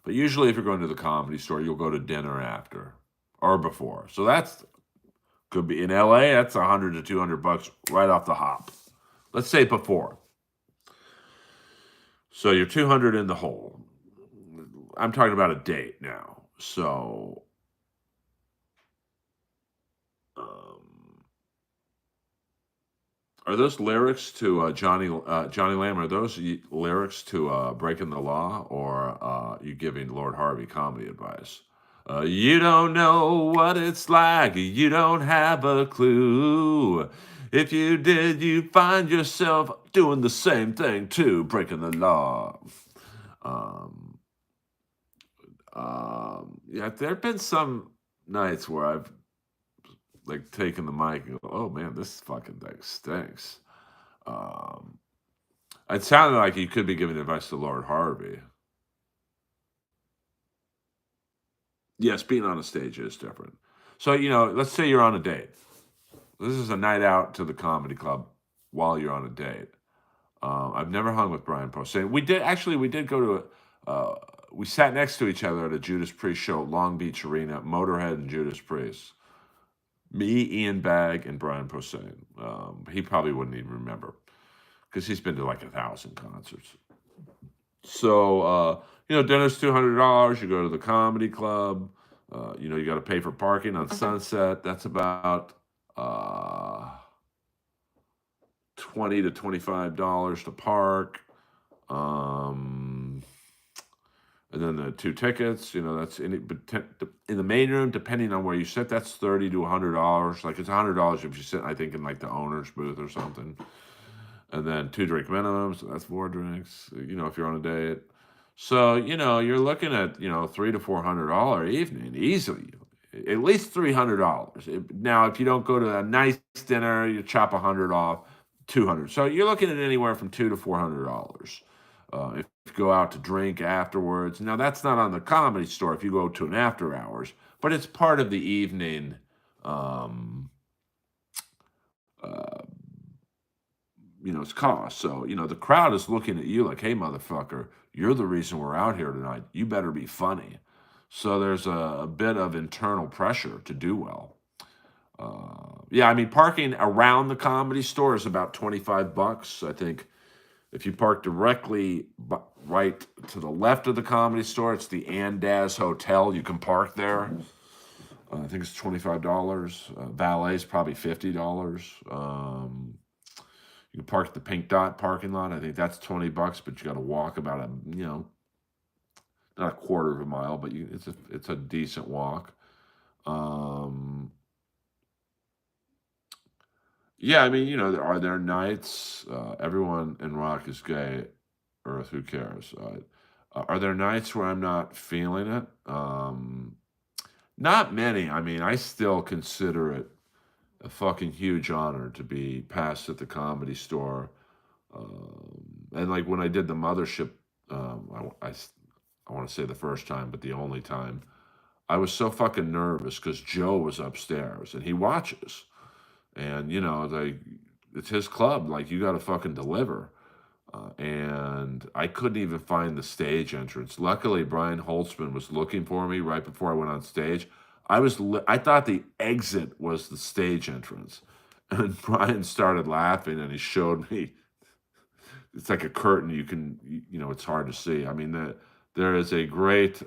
But usually, if you're going to the comedy store, you'll go to dinner after or before. So that's could be in LA. That's 100 to 200 bucks right off the hop. Let's say before. So you're 200 in the hole. I'm talking about a date now. So um, are those lyrics to Johnny Lamb? Are those lyrics to Breaking the Law, or you giving Lord Harvey comedy advice? You don't know what it's like. You don't have a clue. If you did, you find yourself doing the same thing too, breaking the law. Um, yeah, there have been some nights where I've like taken the mic and go, "Oh man, this fucking thing stinks." Um, it sounded like you could be giving advice to Lord Harvey. Yes, being on a stage is different. So let's say you're on a date. This is a night out to the comedy club while you're on a date. I've never hung with Brian Posehn. We did go to we sat next to each other at a Judas Priest show at Long Beach Arena, Motorhead and Judas Priest. Me, Ian Bagg, and Brian Posehn. He probably wouldn't even remember because he's been to like 1,000 concerts. So dinner's $200. You go to the comedy club. You got to pay for parking on Sunset. That's about 20 to $25 to park. And then the two tickets, that's in the main room, depending on where you sit, that's $30 to $100. Like it's $100 if you sit, I think, in like the owner's booth or something. And then 2 drink minimum, so that's 4 drinks, if you're on a date. So, you're looking at, $300 to $400 evening easily. At least $300. Now, if you don't go to a nice dinner, you chop 100 off, 200. So you're looking at anywhere from $200 to $400. If you go out to drink afterwards, now that's not on the comedy store if you go to an after hours, but it's part of the evening. Um, uh, it's cost. So, the crowd is looking at you like, hey, motherfucker, you're the reason we're out here tonight. You better be funny. So there's a bit of internal pressure to do well. Yeah, I mean, parking around the comedy store is about 25 bucks. I think if you park directly right to the left of the comedy store, it's the Andaz Hotel. You can park there. I think it's $25. Valet is probably $50. You can park at the Pink Dot parking lot. I think that's 20 bucks, but you got to walk about not not a quarter of a mile, but it's a decent walk. Um, yeah, I mean, are there nights? Everyone in rock is gay. Earth, who cares? Are there nights where I'm not feeling it? Not many. I mean, I still consider it a fucking huge honor to be passed at the Comedy Store. And like when I did the Mothership, I want to say the first time, but the only time, I was so fucking nervous because Joe was upstairs and he watches. And, like, it's his club. Like, you got to fucking deliver. And I couldn't even find the stage entrance. Luckily, Brian Holtzman was looking for me right before I went on stage. I thought the exit was the stage entrance, and Brian started laughing, and he showed me. It's like a curtain. It's hard to see. I mean, there is a great.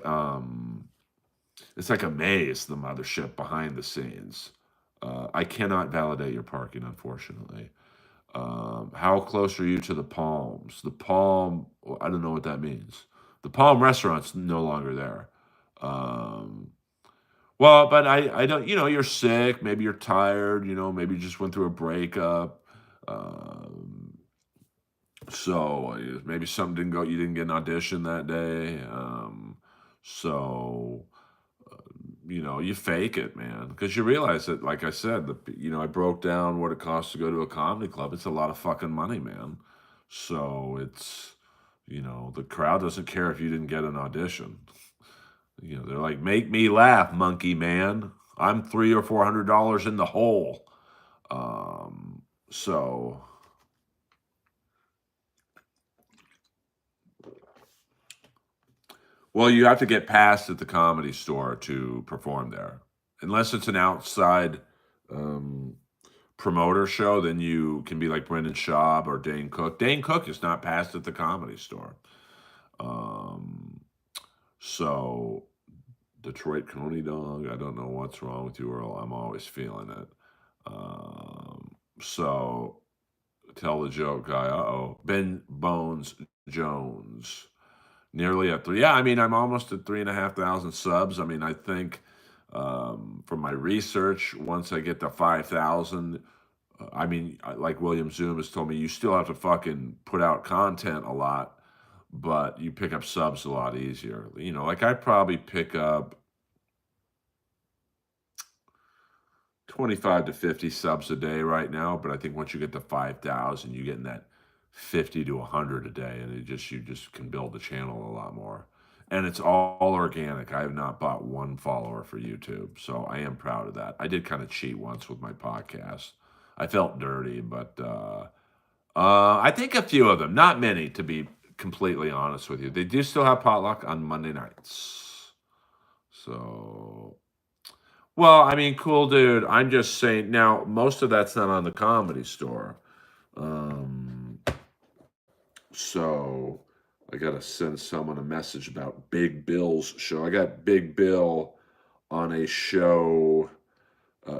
It's like a maze. The mothership behind the scenes. I cannot validate your parking, unfortunately. How close are you to the Palms? The Palm, well, I don't know what that means. The Palm restaurant's no longer there. Um, well, but I don't, you're sick, maybe you're tired, maybe you just went through a breakup. Um, so maybe something didn't go, you didn't get an audition that day. So you fake it, man, because you realize that, like I said, I broke down what it costs to go to a comedy club. It's a lot of fucking money, man. So the crowd doesn't care if you didn't get an audition. They're like, make me laugh, monkey man. I'm $300 or $400 in the hole. So well, you have to get passed at the Comedy Store to perform there, unless it's an outside um, promoter show. Then you can be like Brendan Schaub or Dane Cook. Dane Cook is not passed at the Comedy Store. Um, so Detroit Coney Dog. I don't know what's wrong with you, Earl. I'm always feeling it. So tell the joke guy. Uh-oh. Ben Bones Jones. Nearly at three. Yeah, I mean, I'm almost at 3,500 subs. I mean, I think from my research, once I get to 5,000, I mean, like William Zoom has told me, you still have to fucking put out content a lot, but you pick up subs a lot easier. Like I probably pick up 25 to 50 subs a day right now, but I think once you get to 5,000, you get in that 50 to 100 a day, and you just can build the channel a lot more. And it's all organic. I have not bought one follower for YouTube, so I am proud of that. I did kind of cheat once with my podcast. I felt dirty, but I think a few of them, not many, to be completely honest with you. They do still have potluck on Monday nights. So well, I mean, cool, dude. I'm just saying. Now, most of that's not on the Comedy Store, um, so I gotta send someone a message about Big Bill's show. I got Big Bill on a show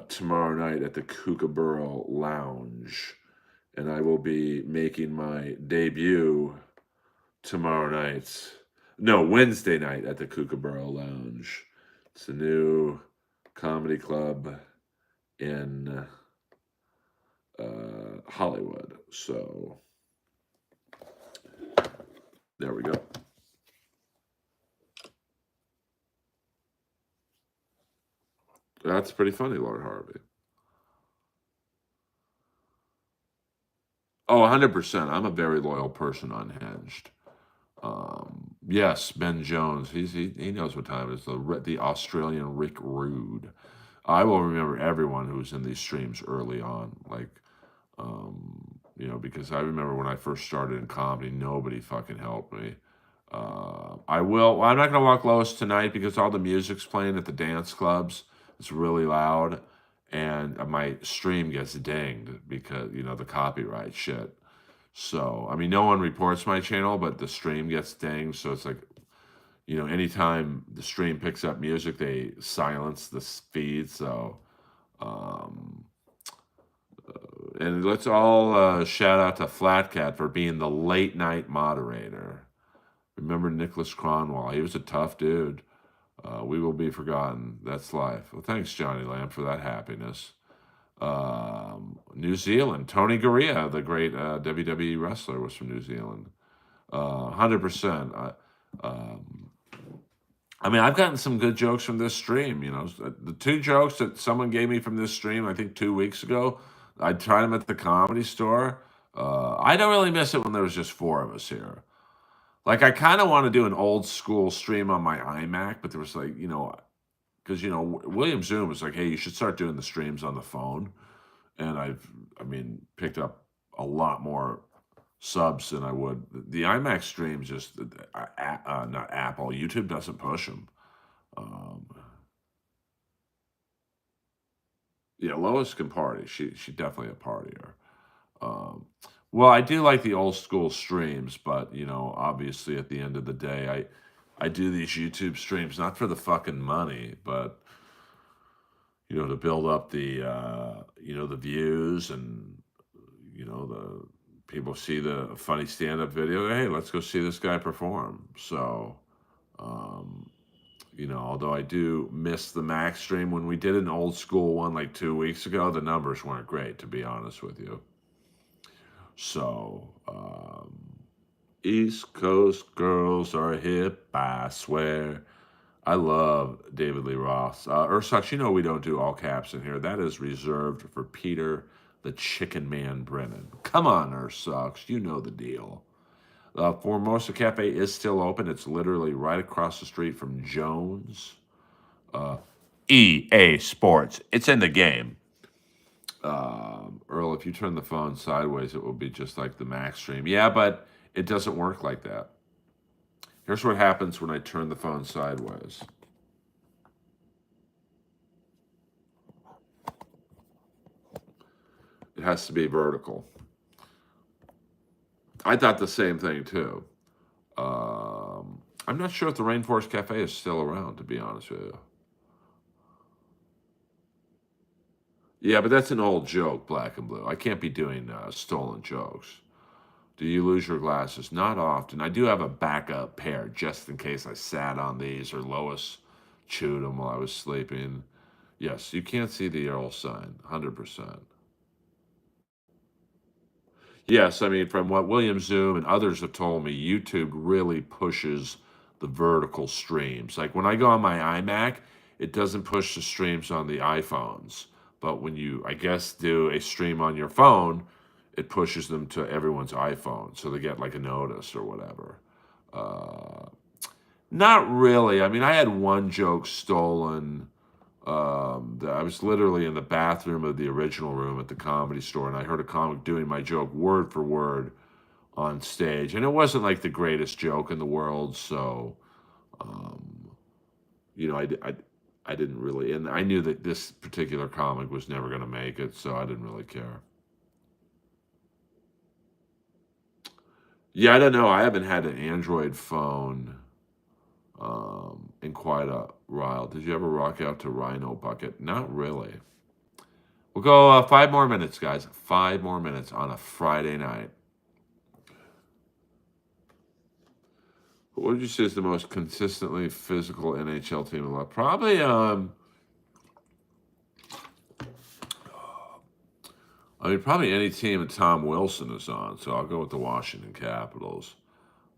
tomorrow night at the Kookaburra Lounge, and I will be making my debut tomorrow night. No, Wednesday night at the Kookaburra Lounge. It's a new comedy club in Hollywood. So there we go. That's pretty funny, Lord Harvey. Oh, 100%. I'm a very loyal person on Hinged. Yes, Ben Jones. He knows what time it is. The Australian Rick Rude. I will remember everyone who was in these streams early on. Like, because I remember when I first started in comedy, nobody fucking helped me. I will. Well, I'm not gonna walk Lois tonight because all the music's playing at the dance clubs. It's really loud, and my stream gets dinged because the copyright shit. So I mean, no one reports my channel, but the stream gets dinged. So it's like anytime the stream picks up music, they silence the feed. So um, and let's all shout out to Flat Cat for being the late night moderator. Remember Nicholas Cronwall? He was a tough dude. We will be forgotten. That's life. Well, thanks, Johnny Lamb, for that happiness. New Zealand. Tony Garea, the great WWE wrestler, was from New Zealand. 100%. Um, I mean, I've gotten some good jokes from this stream. You know, the two jokes that someone gave me from this stream, I think 2 weeks ago, I tried them at the Comedy Store. I don't really miss it when there was just four of us here. Like, I kind of want to do an old school stream on my iMac, but there was like, because William Zoom was like, "Hey, you should start doing the streams on the phone," and I mean, picked up a lot more subs than I would. The iMac streams just not Apple. YouTube doesn't push them. Um, yeah, Lois can party. She definitely a partier. Um, well, I do like the old school streams, but obviously at the end of the day, I do these YouTube streams not for the fucking money, but to build up the views and the people see the funny stand-up video. Hey, let's go see this guy perform. So, um, although I do miss the Mac stream, when we did an old school one like 2 weeks ago, the numbers weren't great, to be honest with you. So, East Coast girls are hip, I swear. I love David Lee Roth. Ursucks, we don't do all caps in here. That is reserved for Peter the Chicken Man Brennan. Come on, Ursucks, you know the deal. Formosa Cafe is still open. It's literally right across the street from Jones. EA Sports. It's in the game. Earl, if you turn the phone sideways, it will be just like the Mac stream. Yeah, but it doesn't work like that. Here's what happens when I turn the phone sideways. It has to be vertical. I thought the same thing too. I'm not sure if the Rainforest Cafe is still around, to be honest with you. Yeah, but that's an old joke, Black and Blue. I can't be doing stolen jokes. Do you lose your glasses? Not often. I do have a backup pair just in case I sat on these or Lois chewed them while I was sleeping. Yes, you can't see the Earl sign, 100%. Yes, I mean, from what William Zoom and others have told me, YouTube really pushes the vertical streams. Like when I go on my iMac, it doesn't push the streams on the iPhones. But when you, I guess, do a stream on your phone, it pushes them to everyone's iPhone. So they get like a notice or whatever. Uh, Not really. I mean, I had one joke stolen. I was literally in the bathroom of the original room at the Comedy Store, and I heard a comic doing my joke word for word on stage, and it wasn't like the greatest joke in the world. So, um, I didn't really, and I knew that this particular comic was never going to make it, so I didn't really care. Yeah, I don't know. I haven't had an Android phone in quite a while. Did you ever rock out to Rhino Bucket? Not really. We'll go 5 more minutes, guys. 5 more minutes on a Friday night. What would you say is the most consistently physical NHL team in the league? Probably, probably any team that Tom Wilson is on. So I'll go with the Washington Capitals.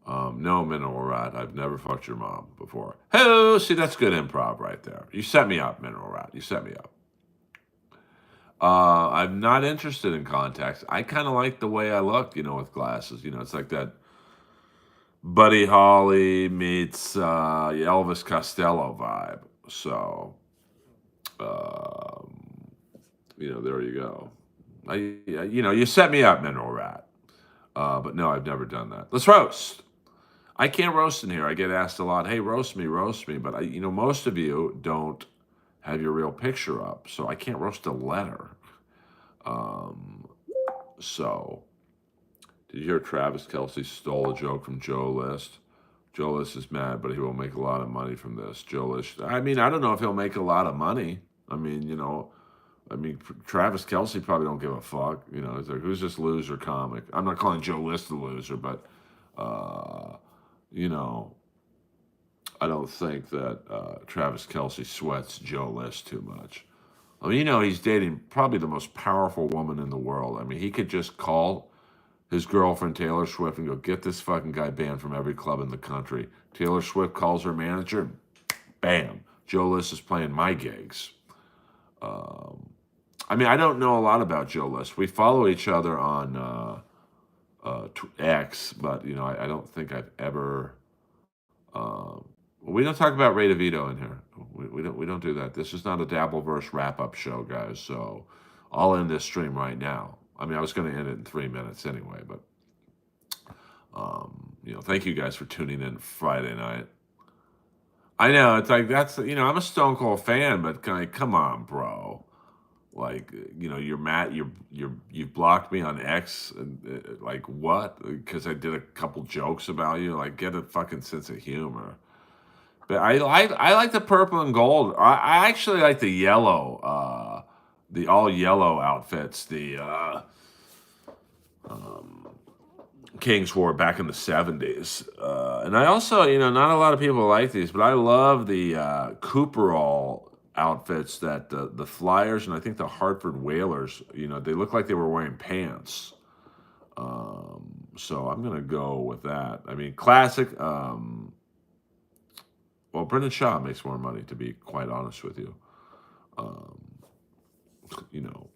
No, Mineral Rat. I've never fucked your mom before. Hey, see, that's good improv right there. You set me up, Mineral Rat. You set me up. I'm not interested in contacts. I kind of like the way I look, with glasses. It's like that Buddy Holly meets Elvis Costello vibe. So, there you go. You set me up, Mineral Rat. But no, I've never done that. Let's roast. I can't roast in here. I get asked a lot, hey, roast me. But, most of you don't have your real picture up, so I can't roast a letter. So, did you hear Travis Kelce stole a joke from Joe List? Joe List is mad, but he will make a lot of money from this. Joe List, I don't know if he'll make a lot of money. Travis Kelce probably don't give a fuck. He's like, who's this loser comic? I'm not calling Joe List a loser, but you know, I don't think that Travis Kelsey sweats Joe List too much. I mean, he's dating probably the most powerful woman in the world. I mean, he could just call his girlfriend Taylor Swift and go, get this fucking guy banned from every club in the country. Taylor Swift calls her manager, bam, Joe List is playing my gigs. Um, I mean, I don't know a lot about Joe List. We follow each other on X, but I don't think I've ever. Um, we don't talk about Ray DeVito in here. We don't do that. This is not a Dabbleverse wrap up show, guys. So I'll end this stream right now. I mean, I was going to end it in 3 minutes anyway, but thank you guys for tuning in Friday night. I know it's like I'm a Stone Cold fan, but come on, bro. Like you're mad. You've blocked me on X, and like what? Because I did a couple jokes about you. Like get a fucking sense of humor. But I like the purple and gold. I actually like the yellow, the all yellow outfits. The um, Kings wore back in the 70s. And I also, not a lot of people like these, but I love the Cooperall outfits that the Flyers and I think the Hartford Whalers, they look like they were wearing pants. So I'm going to go with that. I mean, classic. Well, Brendan Shaw makes more money, to be quite honest with you. Um, you know,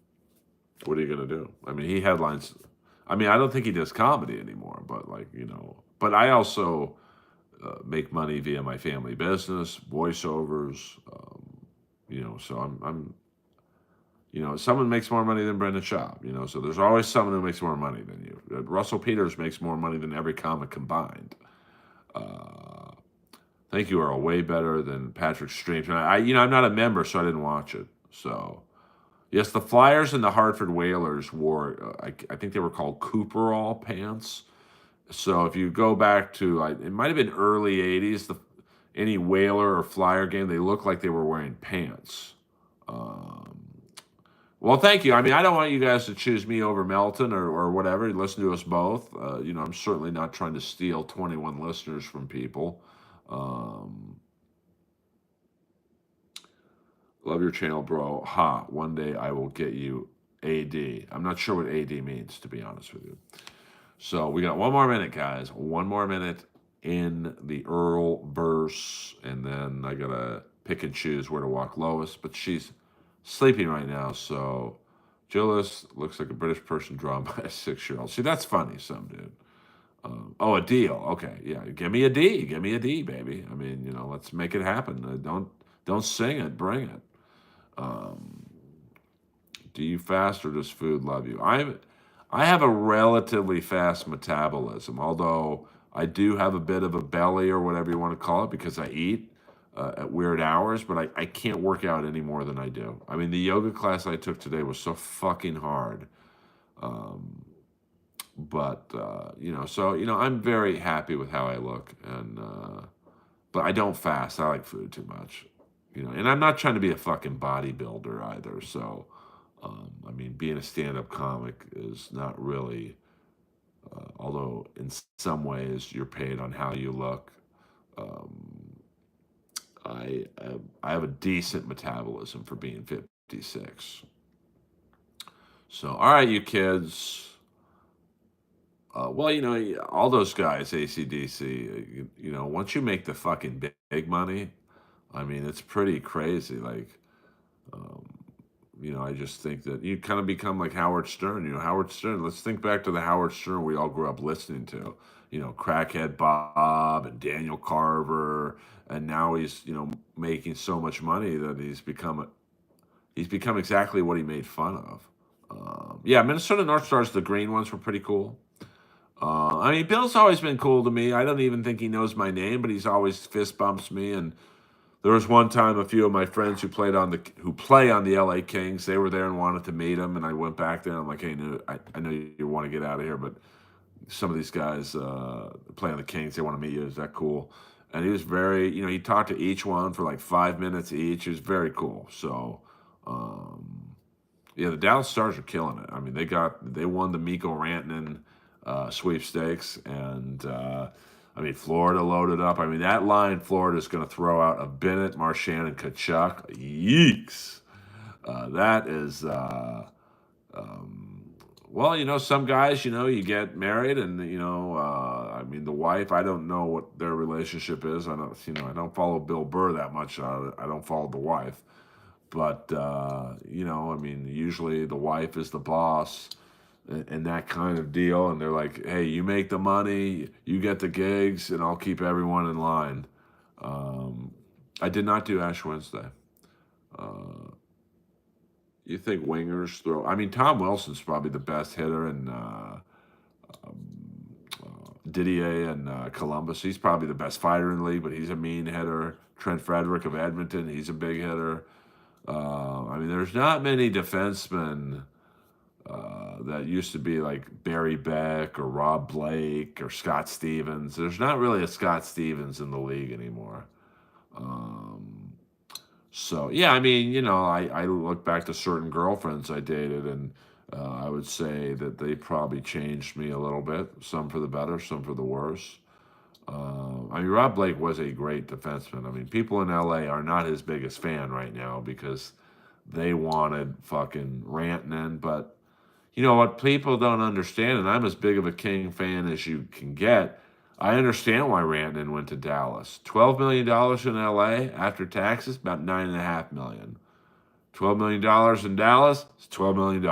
what are you going to do? I mean, he headlines. I mean, I don't think he does comedy anymore, but but I also make money via my family business, voiceovers. So someone makes more money than Brendan Schaub. So there's always someone who makes more money than you. Russell Peters makes more money than every comic combined. Thank you, Earl. Way better than Patrick's streams. And I'm not a member, so I didn't watch it. So. Yes, the Flyers and the Hartford Whalers wore, I think they were called Cooperall pants. So if you go back to, it might have been early 80s, any Whaler or Flyer game, they looked like they were wearing pants. Well, thank you. I mean, I don't want you guys to choose me over Melton or whatever. Listen to us both. I'm certainly not trying to steal 21 listeners from people. Love your channel, bro. Ha, one day I will get you AD. I'm not sure what AD means, to be honest with you. So we got one more minute, guys. One more minute in the Earlverse. And then I got to pick and choose where to walk Lois. But she's sleeping right now. So Gillis looks like a British person drawn by a 6-year-old. See, that's funny, some dude. A deal. Okay, yeah. Give me a D. Give me a D, baby. I mean, let's make it happen. Don't sing it. Bring it. Do you fast or does food love you? I have a relatively fast metabolism, although I do have a bit of a belly or whatever you want to call it because I eat at weird hours, but I can't work out any more than I do. I mean, the yoga class I took today was so fucking hard. I'm very happy with how I look, and but I don't fast. I like food too much. And I'm not trying to be a fucking bodybuilder either. So, I mean, being a stand-up comic is not really, although in some ways you're paid on how you look. Um, I have a decent metabolism for being 56. So, all right, you kids. Well, all those guys, AC/DC, once you make the fucking big money, I mean, it's pretty crazy. Like, um, I just think that you kind of become like Howard Stern. Howard Stern. Let's think back to the Howard Stern we all grew up listening to. Crackhead Bob and Daniel Carver, and now he's making so much money that he's become exactly what he made fun of. Yeah, Minnesota North Stars, the green ones were pretty cool. I mean, Bill's always been cool to me. I don't even think he knows my name, but he's always fist bumps me. And there was one time a few of my friends who play on the LA Kings, they were there and wanted to meet him, and I went back there and I'm like, hey, I know you want to get out of here, but some of these guys play on the Kings, they want to meet you. Is that cool? And he was very, he talked to each one for like 5 minutes each. He was very cool. So, yeah, the Dallas Stars are killing it. I mean, they won the Mikko Rantanen sweepstakes, and I mean, Florida loaded up. I mean, that line, Florida's going to throw out a Bennett, Marchand, and Kachuk. Yeeks. That is, well, some guys, you get married and, I mean, the wife, I don't know what their relationship is. I don't follow Bill Burr that much. I don't follow the wife. But, I mean, usually the wife is the boss and that kind of deal. And they're like, hey, you make the money, you get the gigs, and I'll keep everyone in line. I did not do Ash Wednesday. You think wingers throw? I mean, Tom Wilson's probably the best hitter, and Didier and Columbus. He's probably the best fighter in the league, but he's a mean hitter. Trent Frederick of Edmonton, he's a big hitter. I mean, there's not many defensemen that used to be like Barry Beck or Rob Blake or Scott Stevens. There's not really a Scott Stevens in the league anymore. So, yeah, I mean, I look back to certain girlfriends I dated, and I would say that they probably changed me a little bit, some for the better, some for the worse. I mean, Rob Blake was a great defenseman. I mean, people in LA are not his biggest fan right now because they wanted fucking Rantanen, but you know what people don't understand, and I'm as big of a King fan as you can get. I understand why Rantanen went to Dallas. $12 million in LA after taxes, about $9.5 million. $12 million in Dallas, it's $12 million.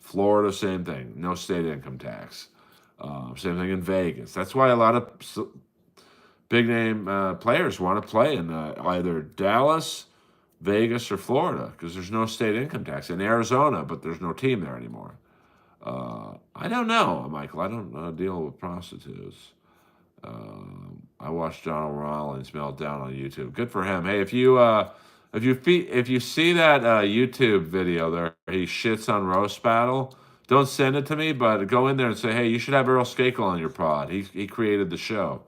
Florida, same thing, no state income tax. Same thing in Vegas. That's why a lot of big name players want to play in either Dallas, Vegas, or Florida because there's no state income tax. In Arizona, but there's no team there anymore. I don't know, Michael. I don't deal with prostitutes. I watched Donald Rollins Meltdown on YouTube. Good for him. Hey, if you see that YouTube video there, he shits on Roast Battle. Don't send it to me, but go in there and say, hey, you should have Earl Skakel on your pod. He created the show.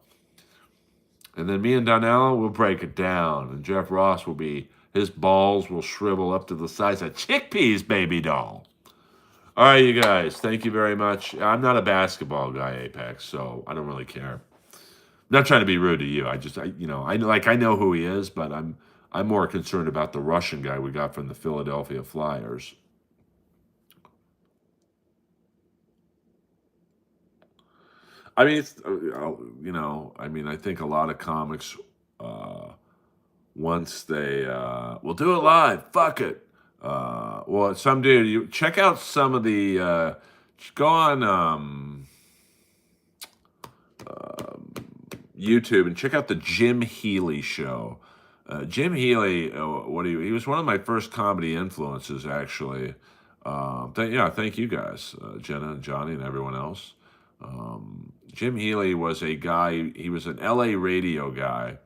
And then me and Donnell will break it down. And Jeff Ross his balls will shrivel up to the size of chickpeas, baby doll. All right, you guys, thank you very much. I'm not a basketball guy, Apex, so I don't really care. I'm not trying to be rude to you. I know who he is, but I'm more concerned about the Russian guy we got from the Philadelphia Flyers. I mean, I think a lot of comics, once they, we'll do it live, fuck it. Well, some dude, you check out some of the, go on YouTube and check out the Jim Healy show. Jim Healy, he was one of my first comedy influences, actually. Thank you guys, Jenna and Johnny and everyone else. Jim Healy was a guy, he was an LA radio guy,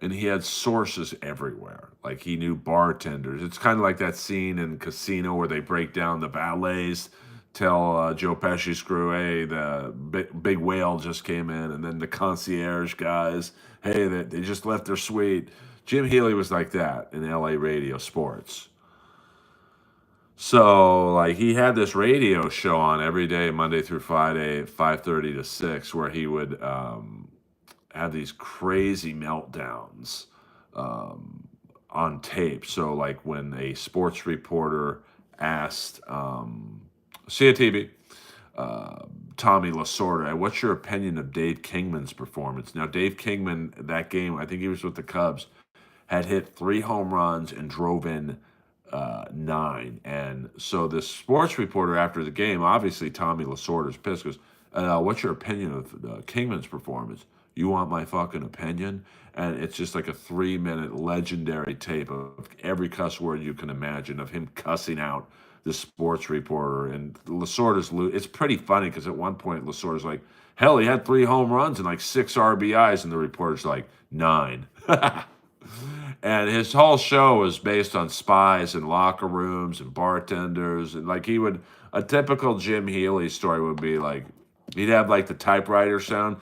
and he had sources everywhere. Like he knew bartenders. It's kind of like that scene in Casino where they break down the valets, tell Joe Pesci's crew, hey, the big whale just came in, and then the concierge guys, hey, they just left their suite. Jim Healy was like that in LA radio sports. So, like, he had this radio show on every day, Monday through Friday, 5:30 to 6, where he would have these crazy meltdowns on tape. So, like, when a sports reporter asked CATV, Tommy Lasorda, what's your opinion of Dave Kingman's performance? Now, Dave Kingman, that game, I think he was with the Cubs, had hit 3 home runs and drove in 9. And so the sports reporter after the game, obviously Tommy Lasorda's pissed, goes, what's your opinion of Kingman's performance? You want my fucking opinion? And it's just like a 3-minute legendary tape of every cuss word you can imagine of him cussing out the sports reporter. And Lasorda's, it's pretty funny because at one point Lasorda's like, hell, he had 3 home runs and like 6 RBIs. And the reporter's like, 9. And his whole show was based on spies and locker rooms and bartenders. And like a typical Jim Healy story would be like, he'd have like the typewriter sound.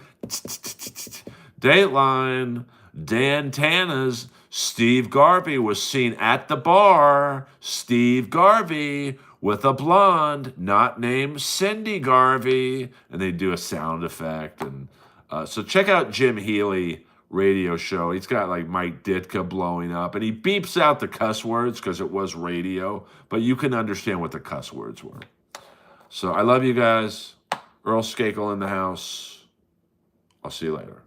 Dateline, Dan Tana's Steve Garvey was seen at the bar. Steve Garvey with a blonde, not named Cindy Garvey. And they'd do a sound effect. And So check out Jim Healy radio show. He's got like Mike Ditka blowing up, and he beeps out the cuss words because it was radio, but you can understand what the cuss words were. So I love you guys. Earl Skakel in the house. I'll see you later.